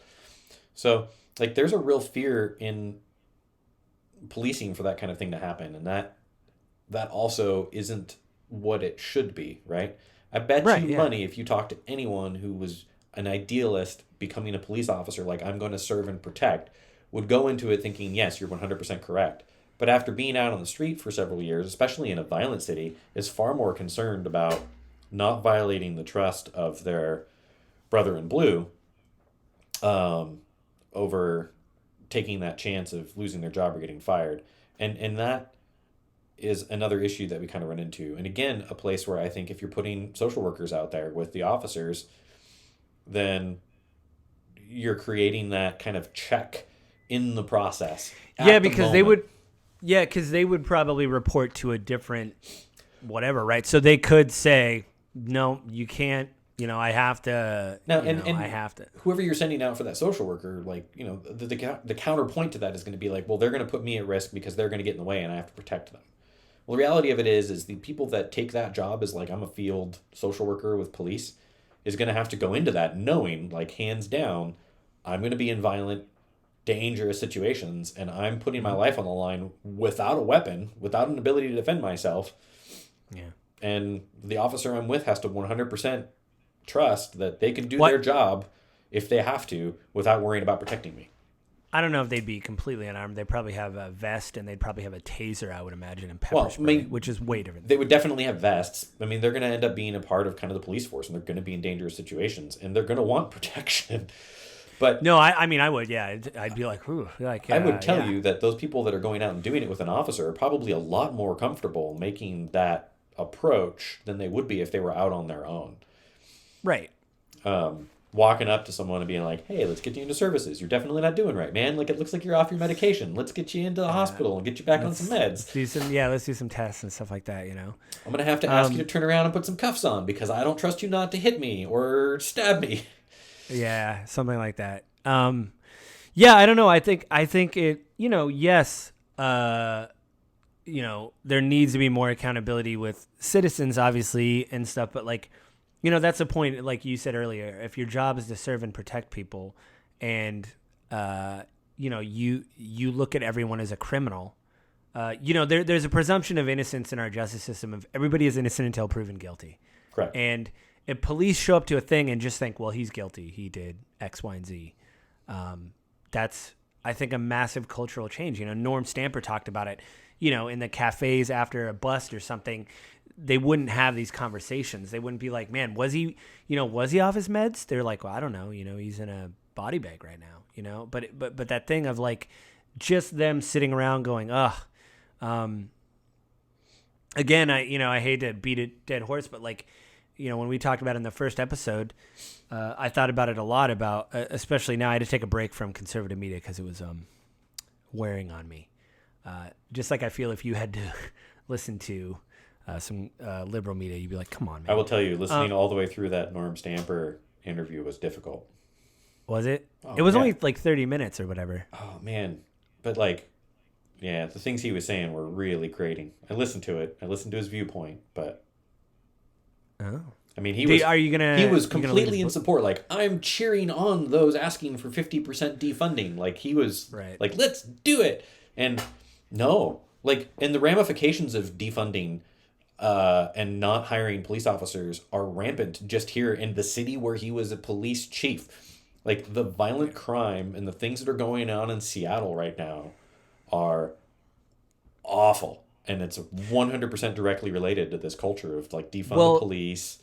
So, like, there's a real fear in policing for that kind of thing to happen, and that also isn't what it should be, right? I bet you money if you talk to anyone who was an idealist becoming a police officer, like, I'm going to serve and protect, would go into it thinking, yes, you're 100% correct. But after being out on the street for several years, especially in a violent city, is far more concerned about not violating the trust of their brother in blue over taking that chance of losing their job or getting fired. And that is another issue that we kind of run into. And again, a place where I think if you're putting social workers out there with the officers, then you're creating that kind of check in the process. Yeah, because they would probably report to a different whatever, right? So they could say, no, you can't, I have to, I have to. Whoever you're sending out for that social worker, like, the counterpoint to that is going to be like, well, they're going to put me at risk because they're going to get in the way and I have to protect them. Well, the reality of it is the people that take that job as, like, I'm a field social worker with police, is going to have to go into that knowing, like, hands down, I'm going to be in violent, dangerous situations, and I'm putting my life on the line without a weapon, without an ability to defend myself. Yeah. And the officer I'm with has to 100% trust that they can do their job if they have to without worrying about protecting me. I don't know if they'd be completely unarmed. They probably have a vest, and they'd probably have a taser, I would imagine, and pepper spray, which is way different. They would definitely have vests. I mean, they're going to end up being a part of kind of the police force, and they're going to be in dangerous situations, and they're going to want protection. But no, I mean, I would, yeah. I'd be like, ooh. I would tell you that those people that are going out and doing it with an officer are probably a lot more comfortable making that approach than they would be if they were out on their own. Right. Walking up to someone and being like, hey, let's get you into services. You're definitely not doing right, man. Like, it looks like you're off your medication. Let's get you into the hospital and get you back on some meds. Let's do some tests and stuff like that, I'm going to have to ask you to turn around and put some cuffs on because I don't trust you not to hit me or stab me. Yeah, something like that. I don't know. I think it, yes, there needs to be more accountability with citizens, obviously, and stuff, but, like, that's the point, like you said earlier. If your job is to serve and protect people, and you look at everyone as a criminal, there's a presumption of innocence in our justice system. Of everybody is innocent until proven guilty. Correct. And if police show up to a thing and just think, well, he's guilty, he did X, Y, and Z, that's, I think, a massive cultural change. Norm Stamper talked about it. In the cafes after a bust or something, they wouldn't have these conversations. They wouldn't be like, man, was he off his meds? They're like, well, I don't know. He's in a body bag right now, you know. But that thing of like just them sitting around going, ugh. Again, I hate to beat a dead horse, but like, you know, when we talked about it in the first episode, I thought about it a lot about, especially now I had to take a break from conservative media because it was wearing on me. Just like I feel if you had to listen to some liberal media, you'd be like, come on, man. I will tell you, listening all the way through that Norm Stamper interview was difficult. Was it? It was only like 30 minutes or whatever. Oh, man. But like, yeah, the things he was saying were really grating. I listened to it. I listened to his viewpoint, but... Oh. I mean, he was he was completely in support. Like, I'm cheering on those asking for 50% defunding. Like, he was like, let's do it. And no, like, and the ramifications of defunding and not hiring police officers are rampant just here in the city where he was a police chief. Like, the violent crime and the things that are going on in Seattle right now are awful. And it's 100% directly related to this culture of, like, defund the police.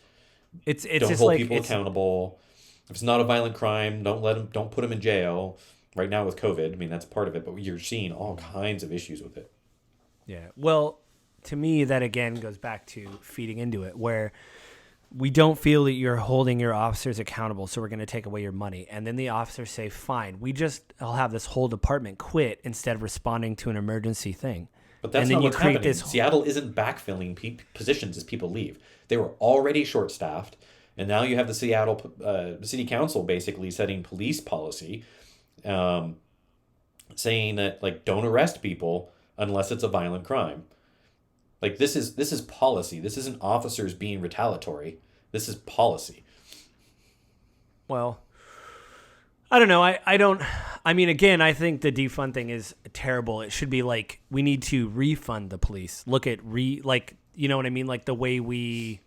It's don't just hold like, people accountable. If it's not a violent crime, don't put them in jail. Right now with COVID, I mean, that's part of it, but you're seeing all kinds of issues with it. Yeah. Well, to me, that again goes back to feeding into it, where we don't feel that you're holding your officers accountable, so we're going to take away your money. And then the officers say, fine, I'll have this whole department quit instead of responding to an emergency thing. But that's not what's happening. Seattle isn't backfilling positions as people leave. They were already short-staffed, and now you have the Seattle City Council basically setting police policy, saying that, like, don't arrest people unless it's a violent crime. Like, this is policy. This isn't officers being retaliatory. This is policy. Well, I don't know. I mean, again, I think the defund thing is terrible. It should be like, we need to refund the police. Look at like, you know what I mean? Like the way we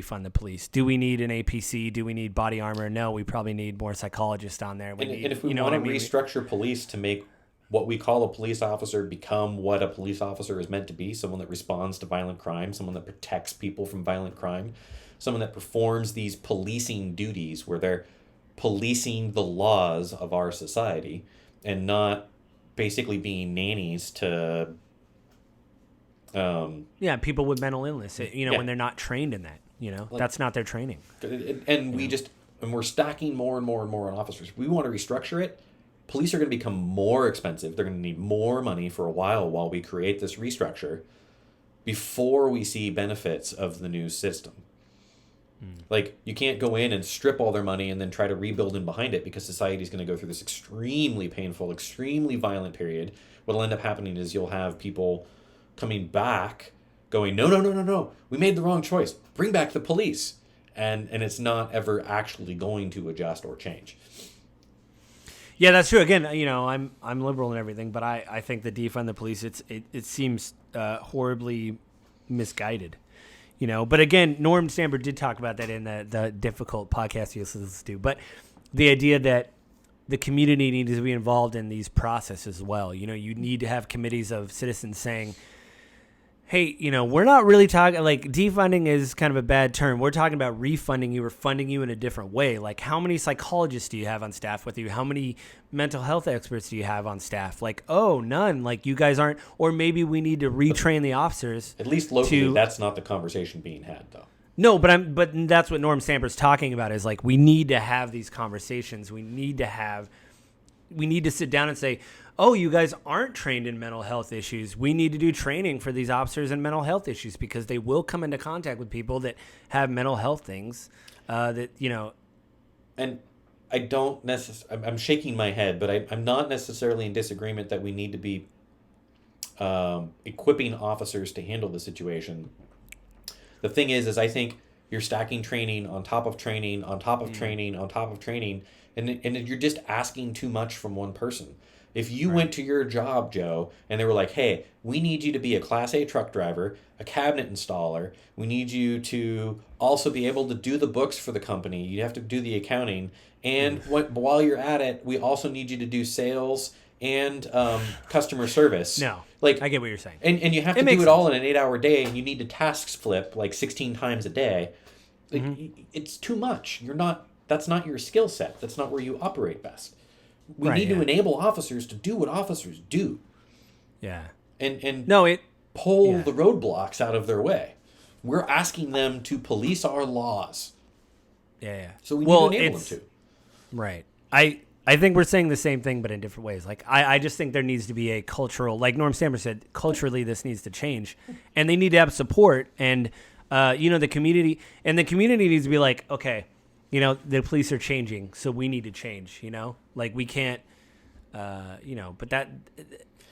fund the police. Do we need an APC? Do we need body armor? No, we probably need more psychologists on there. And if we want to restructure police to make what we call a police officer become what a police officer is meant to be, someone that responds to violent crime, someone that protects people from violent crime, someone that performs these policing duties where they're policing the laws of our society and not basically being nannies to people with mental illness, when they're not trained in that, like, that's not their training. And we're stacking more and more and more on officers. We want to restructure it. Police are going to become more expensive. They're going to need more money for a while we create this restructure before we see benefits of the new system. Like, you can't go in and strip all their money and then try to rebuild in behind it, because society is going to go through this extremely painful, extremely violent period. What'll end up happening is you'll have people coming back going, no, we made the wrong choice. Bring back the police. And it's not ever actually going to adjust or change. Yeah, that's true. Again, I'm liberal and everything, but I think the defund the police, it seems horribly misguided. But again, Norm Stamper did talk about that in the difficult podcast you listen to. But the idea that the community needs to be involved in these processes as well. You need to have committees of citizens saying, hey, we're not really talking, like, defunding is kind of a bad term. We're talking about refunding you or funding you in a different way. Like, how many psychologists do you have on staff with you? How many mental health experts do you have on staff? Like, oh, none. Like, you guys aren't, or maybe we need to retrain the officers. At least locally, that's not the conversation being had, though. No, but that's what Norm Stamper's talking about, is like, we need to have these conversations. We need to sit down and say, oh, you guys aren't trained in mental health issues. We need to do training for these officers in mental health issues, because they will come into contact with people that have mental health things And I don't necessarily, I'm shaking my head, but I'm not necessarily in disagreement that we need to be equipping officers to handle the situation. The thing is I think you're stacking training on top of training, on top of training, on top of training, and you're just asking too much from one person. If you went to your job, Joe, and they were like, hey, we need you to be a Class A truck driver, a cabinet installer. We need you to also be able to do the books for the company. You have to do the accounting. And while you're at it, we also need you to do sales and customer service. No, like, I get what you're saying. And you have to do it all in an 8-hour day, and you need to tasks flip like 16 times a day. Like, it's too much. You're not that's not your skill set. That's not where you operate best. We Right, need to yeah. enable officers to do what officers do, Yeah. and No, it. pull Yeah. the roadblocks out of their way. We're asking them to police our laws, Yeah. Yeah. so we need Well, to enable them it's to. right. I think we're saying the same thing, but in different ways. Like, I just think there needs to be a cultural, like Norm Stammer said, culturally this needs to change, and they need to have support, and the community, needs to be like, okay, the police are changing, so we need to change. Like we can't, but that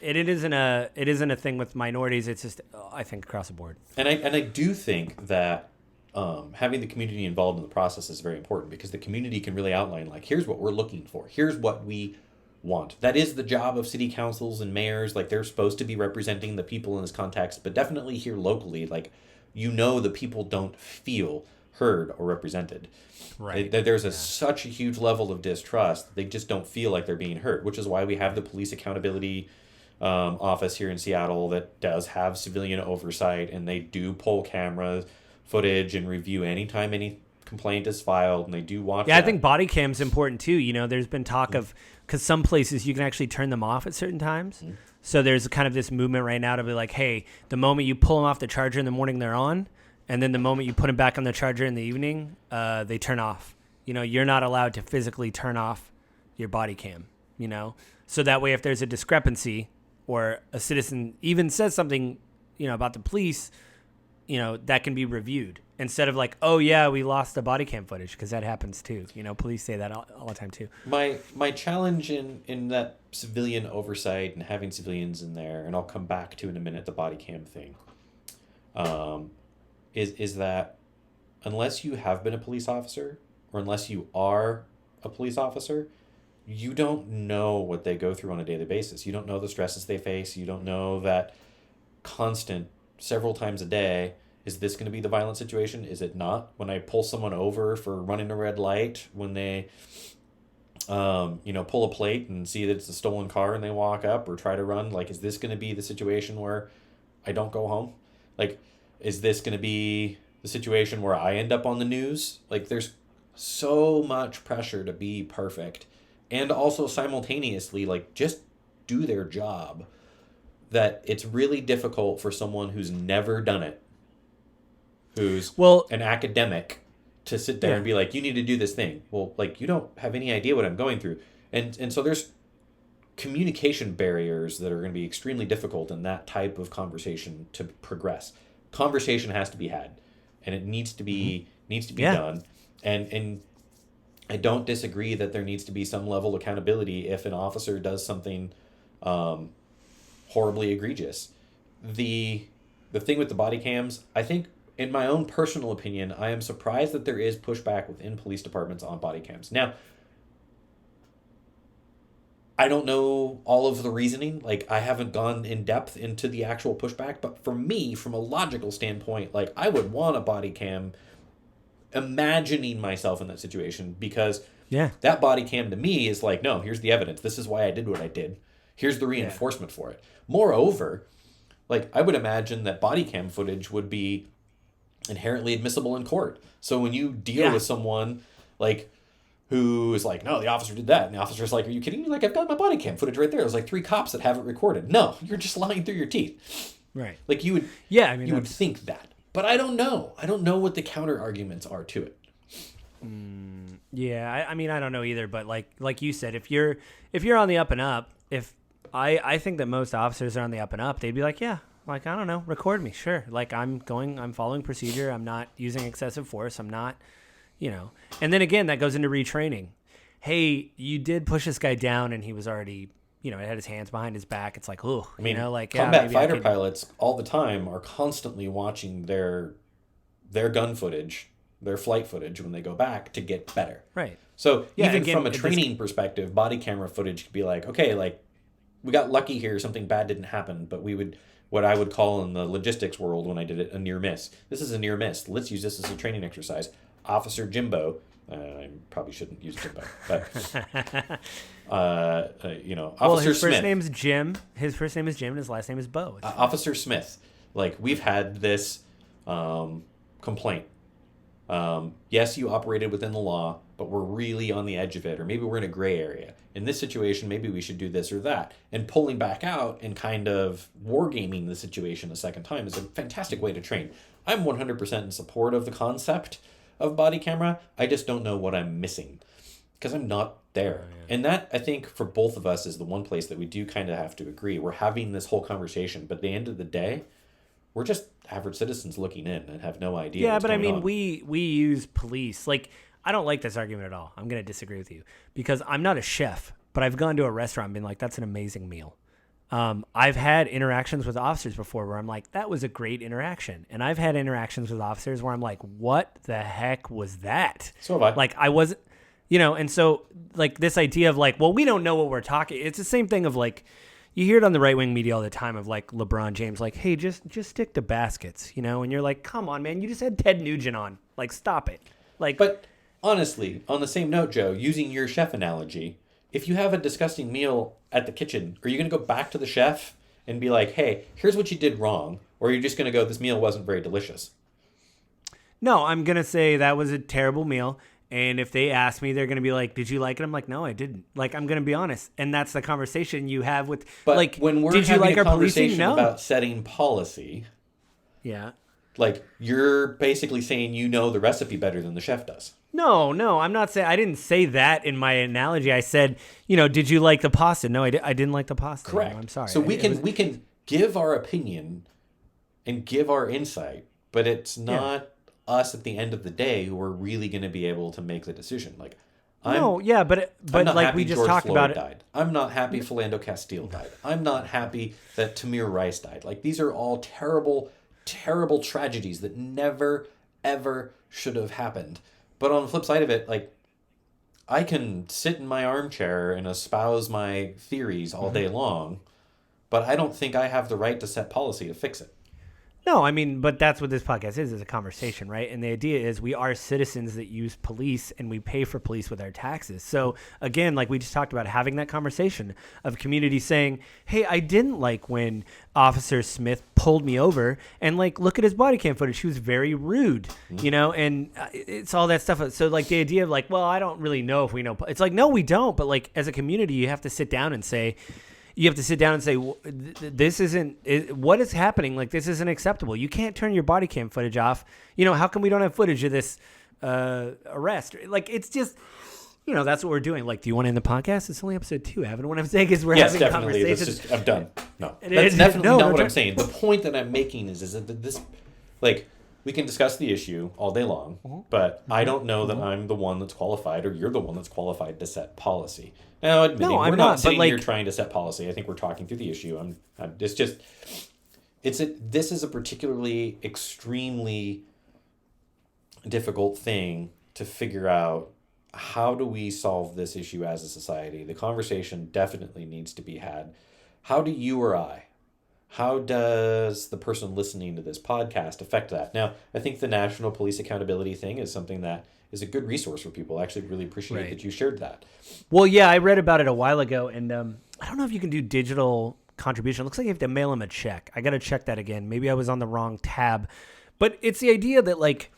it isn't a thing with minorities. It's just I think across the board. And I do think that having the community involved in the process is very important, because the community can really outline, like, here's what we're looking for. Here's what we want. That is the job of city councils and mayors. Like, they're supposed to be representing the people in this context, but definitely here locally, like, the people don't feel heard or represented. Right. There's such a huge level of distrust. They just don't feel like they're being heard, which is why we have the police accountability office here in Seattle that does have civilian oversight, and they do pull camera footage and review anytime any complaint is filed, and they do watch Yeah, that. I think body cam's important too. There's been talk of, because some places you can actually turn them off at certain times. So there's kind of this movement right now to be like, hey, the moment you pull them off the charger in the morning, they're on. And then the moment you put them back on the charger in the evening, they turn off. You're not allowed to physically turn off your body cam, So that way, if there's a discrepancy or a citizen even says something, about the police, that can be reviewed instead of like, oh yeah, we lost the body cam footage, because that happens too. Police say that all the time too. My challenge in that civilian oversight and having civilians in there, and I'll come back to in a minute the body cam thing, is that unless you have been a police officer, or unless you are a police officer, you don't know what they go through on a daily basis. You don't know the stresses they face. You don't know that constant, several times a day, is this going to be the violent situation? Is it not? When I pull someone over for running a red light, when they pull a plate and see that it's a stolen car and they walk up or try to run, like, is this going to be the situation where I don't go home? Like, is this going to be the situation where I end up on the news? Like, there's so much pressure to be perfect, and also simultaneously, like, just do their job, that it's really difficult for someone who's never done it, who's an academic, to sit there and be like, you need to do this thing. Well, like, you don't have any idea what I'm going through. And so there's communication barriers that are going to be extremely difficult in that type of conversation to progress. Conversation has to be had, and it needs to be done. And I don't disagree that there needs to be some level of accountability if an officer does something horribly egregious. The thing with the body cams, I think, in my own personal opinion, I am surprised that there is pushback within police departments on body cams. Now, I don't know all of the reasoning. Like, I haven't gone in depth into the actual pushback, but for me, from a logical standpoint, like, I would want a body cam, imagining myself in that situation, because that body cam to me is like, no, here's the evidence. This is why I did what I did. Here's the reinforcement for it. Moreover, like, I would imagine that body cam footage would be inherently admissible in court. So when you deal with someone, like, who is like, no, the officer did that, and the officer's like, are you kidding me? Like, I've got my body cam footage right there. There's like 3 cops that have it recorded. No, you're just lying through your teeth. Right. Like, you would you would think that. But I don't know. I don't know what the counter arguments are to it. Yeah, I don't know either, but like you said, if you're on the up and up, if I think that most officers are on the up and up, they'd be like, yeah, like, I don't know, record me, sure. Like, I'm following procedure, I'm not using excessive force, I'm not, And then again, that goes into retraining. Hey, you did push this guy down, and he was already, had his hands behind his back. It's like, oh, combat fighter pilots all the time are constantly watching their gun footage, their flight footage when they go back to get better. Right. So even from a training perspective, body camera footage could be like, okay, like, we got lucky here, something bad didn't happen, but we would, what I would call in the logistics world when I did it, a near miss. This is a near miss. Let's use this as a training exercise. Officer Jimbo, I probably shouldn't use Jimbo, but Officer his Smith. First name's Jim. His first name is Jim, and his last name is Bo. Officer Smith, like, we've had this complaint Yes, you operated within the law, but we're really on the edge of it, or maybe we're in a gray area. In this situation, maybe we should do this or that. And pulling back out and kind of wargaming the situation a second time is a fantastic way to train. I'm 100% in support of the concept of body camera. I just don't know what I'm missing because I'm not there. Oh, yeah. And that, I think, for both of us is the one place that we do kind of have to agree. We're having this whole conversation, but at the end of the day, we're just average citizens looking in and have no idea. Yeah, what's but going on. we use police. Like, I don't like this argument at all. I'm going to disagree with you because I'm not a chef, but I've gone to a restaurant and been like, that's an amazing meal. I've had interactions with officers before where I'm like, that was a great interaction. And I've had interactions with officers where I'm like, what the heck was that? So have I. Like, I wasn't, and so like this idea of like, well, we don't know what we're talking. It's the same thing of like, you hear it on the right-wing media all the time of like LeBron James, like, hey, just stick to baskets, and you're like, come on, man, you just had Ted Nugent on. Like, stop it. Like, but honestly, on the same note, Joe, using your chef analogy, if you have a disgusting meal at the kitchen, are you going to go back to the chef and be like, hey, here's what you did wrong? Or are you just going to go, this meal wasn't very delicious? No, I'm going to say that was a terrible meal. And if they ask me, they're going to be like, did you like it? I'm like, no, I didn't. Like, I'm going to be honest. And that's the conversation you have with, but like, when we're did you like having a our policing? conversation No. about setting policy, yeah, like, you're basically saying you know the recipe better than the chef does. No, I'm not saying, I didn't say that in my analogy. I said, did you like the pasta? No, I didn't like the pasta. Correct. No, I'm sorry. So we can give our opinion and give our insight, but it's not us at the end of the day who are really going to be able to make the decision. Like, but I'm not like happy we just George talked Floyd about it. died. I'm not happy Philando Castile died. I'm not happy that Tamir Rice died. Like, these are all terrible, terrible tragedies that never, ever should have happened. But on the flip side of it, like, I can sit in my armchair and espouse my theories all day long, but I don't think I have the right to set policy to fix it. No, I mean, but that's what this podcast is a conversation, right? And the idea is we are citizens that use police and we pay for police with our taxes. So again, like we just talked about, having that conversation of community saying, hey, I didn't like when Officer Smith pulled me over and like, look at his body cam footage. He was very rude, and it's all that stuff. So like the idea of like, well, I don't really know if we know. It's like, no, we don't. But like as a community, you have to sit down and say, this isn't what is happening. Like, this isn't acceptable. You can't turn your body cam footage off. How come we don't have footage of this arrest? Like, it's just, that's what we're doing. Like, do you want to end the podcast? It's only episode 2, Evan. What I'm saying is we're having conversations. I'm done. No, that's definitely not what I'm saying. The point that I'm making is that this, like, we can discuss the issue all day long, but I don't know that I'm the one that's qualified or you're the one that's qualified to set policy. Now, admitting, we're not sitting here trying to set policy. I think we're talking through the issue. This is a particularly extremely difficult thing to figure out. How do we solve this issue as a society? The conversation definitely needs to be had. How do you or I, how does the person listening to this podcast affect that? Now, I think the National Police Accountability thing is something that is a good resource for people. I actually really appreciate that you shared that. Well, yeah, I read about it a while ago, and I don't know if you can do digital contribution. It looks like you have to mail them a check. I got to check that again. Maybe I was on the wrong tab. But it's the idea that, like,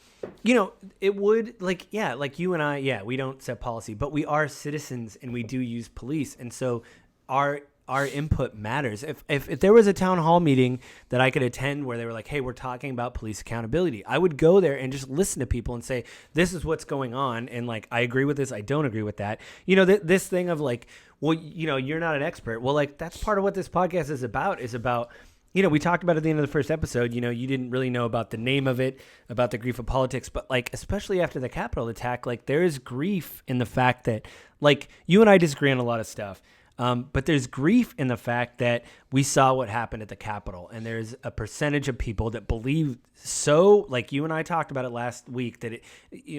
it would, like, yeah, like you and I, we don't set policy, but we are citizens and we do use police. And so our input matters. If there was a town hall meeting that I could attend where they were like, hey, we're talking about police accountability, I would go there and just listen to people and say, this is what's going on. And like, I agree with this. I don't agree with that. This thing of like, well, you're not an expert. Well, like, that's part of what this podcast is about, we talked about at the end of the first episode, you didn't really know about the name of it, about the grief of politics, but like, especially after the Capitol attack, like there is grief in the fact that like you and I disagree on a lot of stuff. But there's grief in the fact that we saw what happened at the Capitol, and there's a percentage of people that believe so, like you and I talked about it last week, that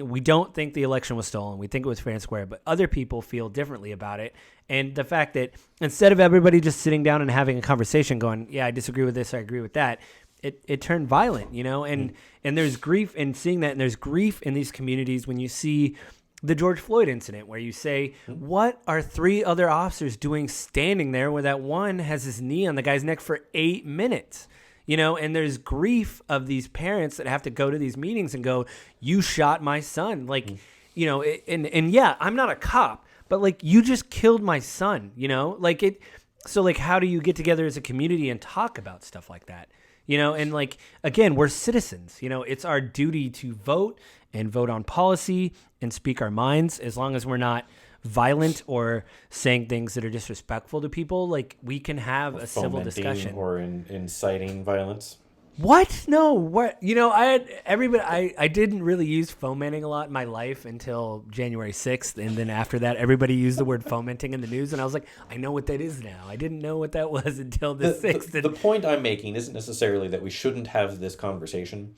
we don't think the election was stolen. We think it was fair and square, but other people feel differently about it. And the fact that instead of everybody just sitting down and having a conversation going, yeah, I disagree with this, I agree with that, it turned violent, and there's grief in seeing that, and there's grief in these communities when you see the George Floyd incident, where you say, what are 3 other officers doing standing there where that one has his knee on the guy's neck for 8 minutes? and there's grief of these parents that have to go to these meetings and go, you shot my son. Like, and yeah, I'm not a cop, but like, you just killed my son, like it. So like, how do you get together as a community and talk about stuff like that? And like, again, we're citizens, it's our duty to vote and vote on policy and speak our minds, as long as we're not violent or saying things that are disrespectful to people. Like, we can have a civil discussion. Or inciting violence. What? No. What? I didn't really use fomenting a lot in my life until January 6th. And then after that, everybody used the word fomenting in the news. And I was like, I know what that is now. I didn't know what that was until the 6th. The point I'm making isn't necessarily that we shouldn't have this conversation.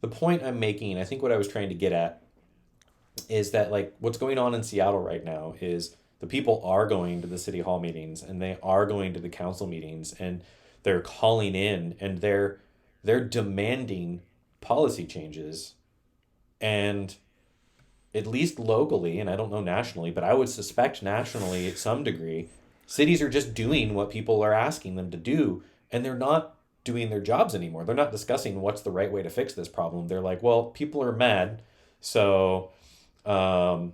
The point I'm making, I think what I was trying to get at, is that like what's going on in Seattle right now is the people are going to the city hall meetings and they are going to the council meetings and they're calling in and they're demanding policy changes. And at least locally, and I don't know nationally, but I would suspect nationally at some degree, cities are just doing what people are asking them to do, and they're not doing their jobs anymore. They're not discussing what's the right way to fix this problem. They're like, well, people are mad, so the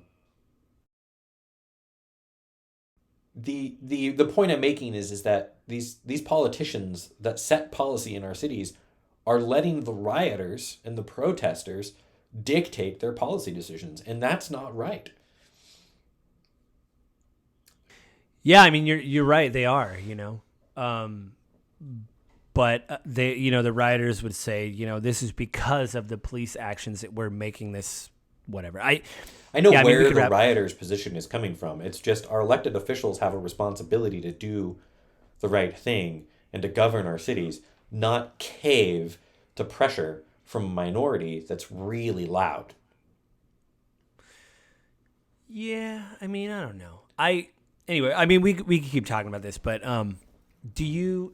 point I'm making is that these politicians that set policy in our cities are letting the rioters and the protesters dictate their policy decisions, and that's not right. Yeah, I mean, you're right. They are, but they, the rioters would say, this is because of the police actions that we're making this whatever. I know where the rioters' position is coming from. It's just our elected officials have a responsibility to do the right thing and to govern our cities, not cave to pressure from a minority that's really loud. Yeah, I mean, I don't know. Anyway, I mean, we can keep talking about this, but do you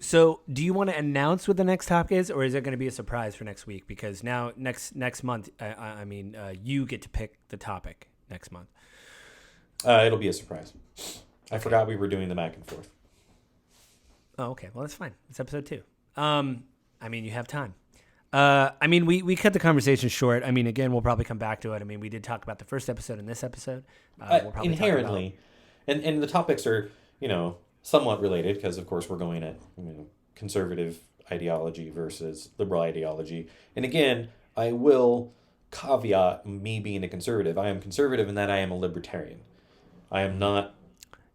want to announce what the next topic is, or is it going to be a surprise for next week? Because now next month, you get to pick the topic next month. It'll be a surprise. I forgot we were doing the back and forth. Oh, okay. Well, that's fine. It's episode 2. I mean, you have time. We cut the conversation short. I mean, again, we'll probably come back to it. I mean, we did talk about the first episode in this episode. We'll probably inherently, and the topics are, somewhat related because, of course, we're going at conservative ideology versus liberal ideology. And again, I will caveat me being a conservative. I am conservative in that I am a libertarian. I am not.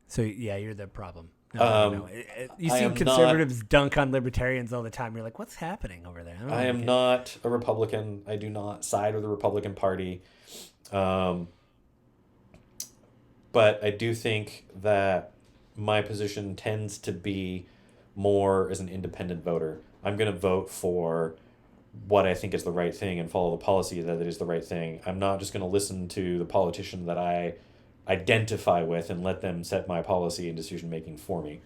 So yeah, you're the problem. No. You see conservatives dunk on libertarians all the time. You're like, what's happening over there? I am not a Republican. I do not side with the Republican Party. But I do think that my position tends to be more as an independent voter. I'm going to vote for what I think is the right thing and follow the policy that is the right thing. I'm not just going to listen to the politician that I identify with and let them set my policy and decision making for me.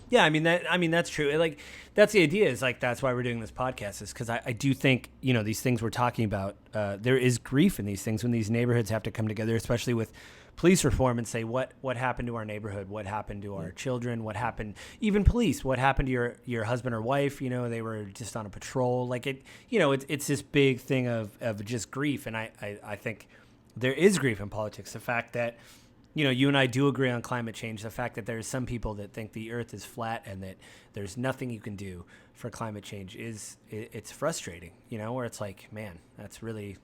Yeah, that's true. Like, that's the idea. Is like that's why we're doing this podcast. Is because I do think these things we're talking about. There is grief in these things when these neighborhoods have to come together, especially with police reform, and say what happened to our neighborhood, what happened to our children, what happened, even police, what happened to your husband or wife. They were just on a patrol. Like it's this big thing of just grief, and I think there is grief in politics. The fact that you and I do agree on climate change, the fact that there's some people that think the earth is flat and that there's nothing you can do for climate change it's frustrating, where it's like, man, that's really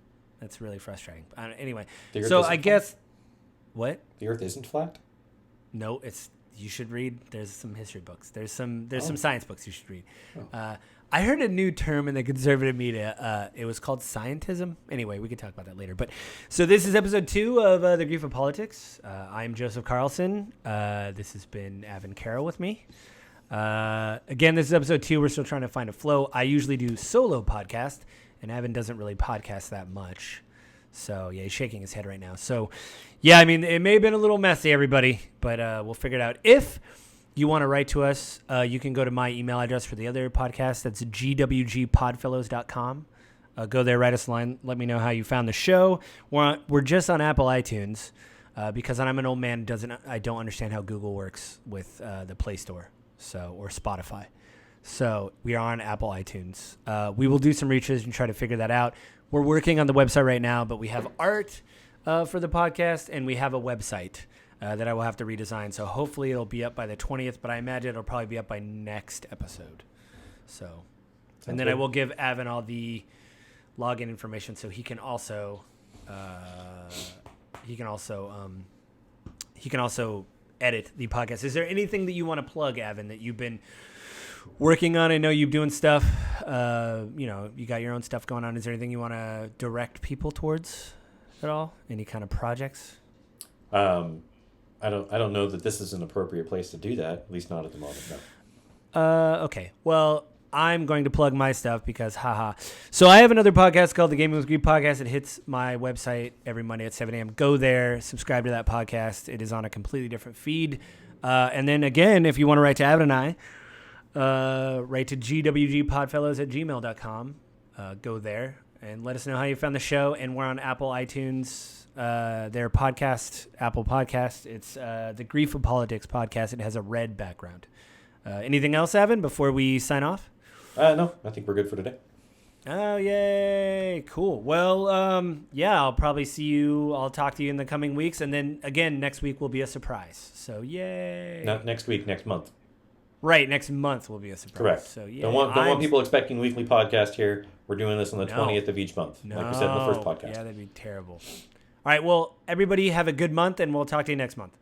frustrating. Anyway, so I guess, what? The earth isn't flat? No, you should read. There's some history books. There's some science books you should read. Oh. I heard a new term in the conservative media. It was called scientism. Anyway, we can talk about that later. But so this is episode 2 of The Grief of Politics. I'm Joseph Carlson. This has been Avin Carroll with me. Again, this is episode 2. We're still trying to find a flow. I usually do solo podcast, and Avin doesn't really podcast that much. So, yeah, he's shaking his head right now. So, yeah, I mean, it may have been a little messy, everybody, but we'll figure it out. If you want to write to us, you can go to my email address for the other podcast. That's gwgpodfellows.com. Go there, write us a line. Let me know how you found the show. We're just on Apple iTunes because I'm an old man. I don't understand how Google works with the Play Store or Spotify. So we are on Apple iTunes. We will do some research and try to figure that out. We're working on the website right now, but we have art for the podcast, and we have a website that I will have to redesign. So hopefully it'll be up by the 20th, but I imagine it'll probably be up by next episode. So, and then I will give Avin all the login information so he can also edit the podcast. Is there anything that you want to plug, Avin, that you've been working on? I know you're doing stuff. You got your own stuff going on. Is there anything you want to direct people towards at all? Any kind of projects? I don't know that this is an appropriate place to do that. At least not at the moment. No. Okay. Well, I'm going to plug my stuff because, haha. So I have another podcast called the Gaming with Greed Podcast. It hits my website every Monday at 7 a.m. Go there, subscribe to that podcast. It is on a completely different feed. And then again, if you want to write to Avin and I, write to gwgpodfellows@gmail.com. Go there and let us know how you found the show. And we're on Apple iTunes, their podcast, Apple Podcast. It's the Grief of Politics podcast. It has a red background. Anything else, Avin, before we sign off? No, I think we're good for today. Oh, yay. Cool. Well, I'll probably see you. I'll talk to you in the coming weeks. And then, again, next week will be a surprise. So, yay. Not next week, next month. Right, next month will be a surprise. Correct. So, yeah. Don't want people expecting weekly podcast here. We're doing this on the 20th of each month, like we said in the first podcast. Yeah, that'd be terrible. All right, well, everybody have a good month, and we'll talk to you next month.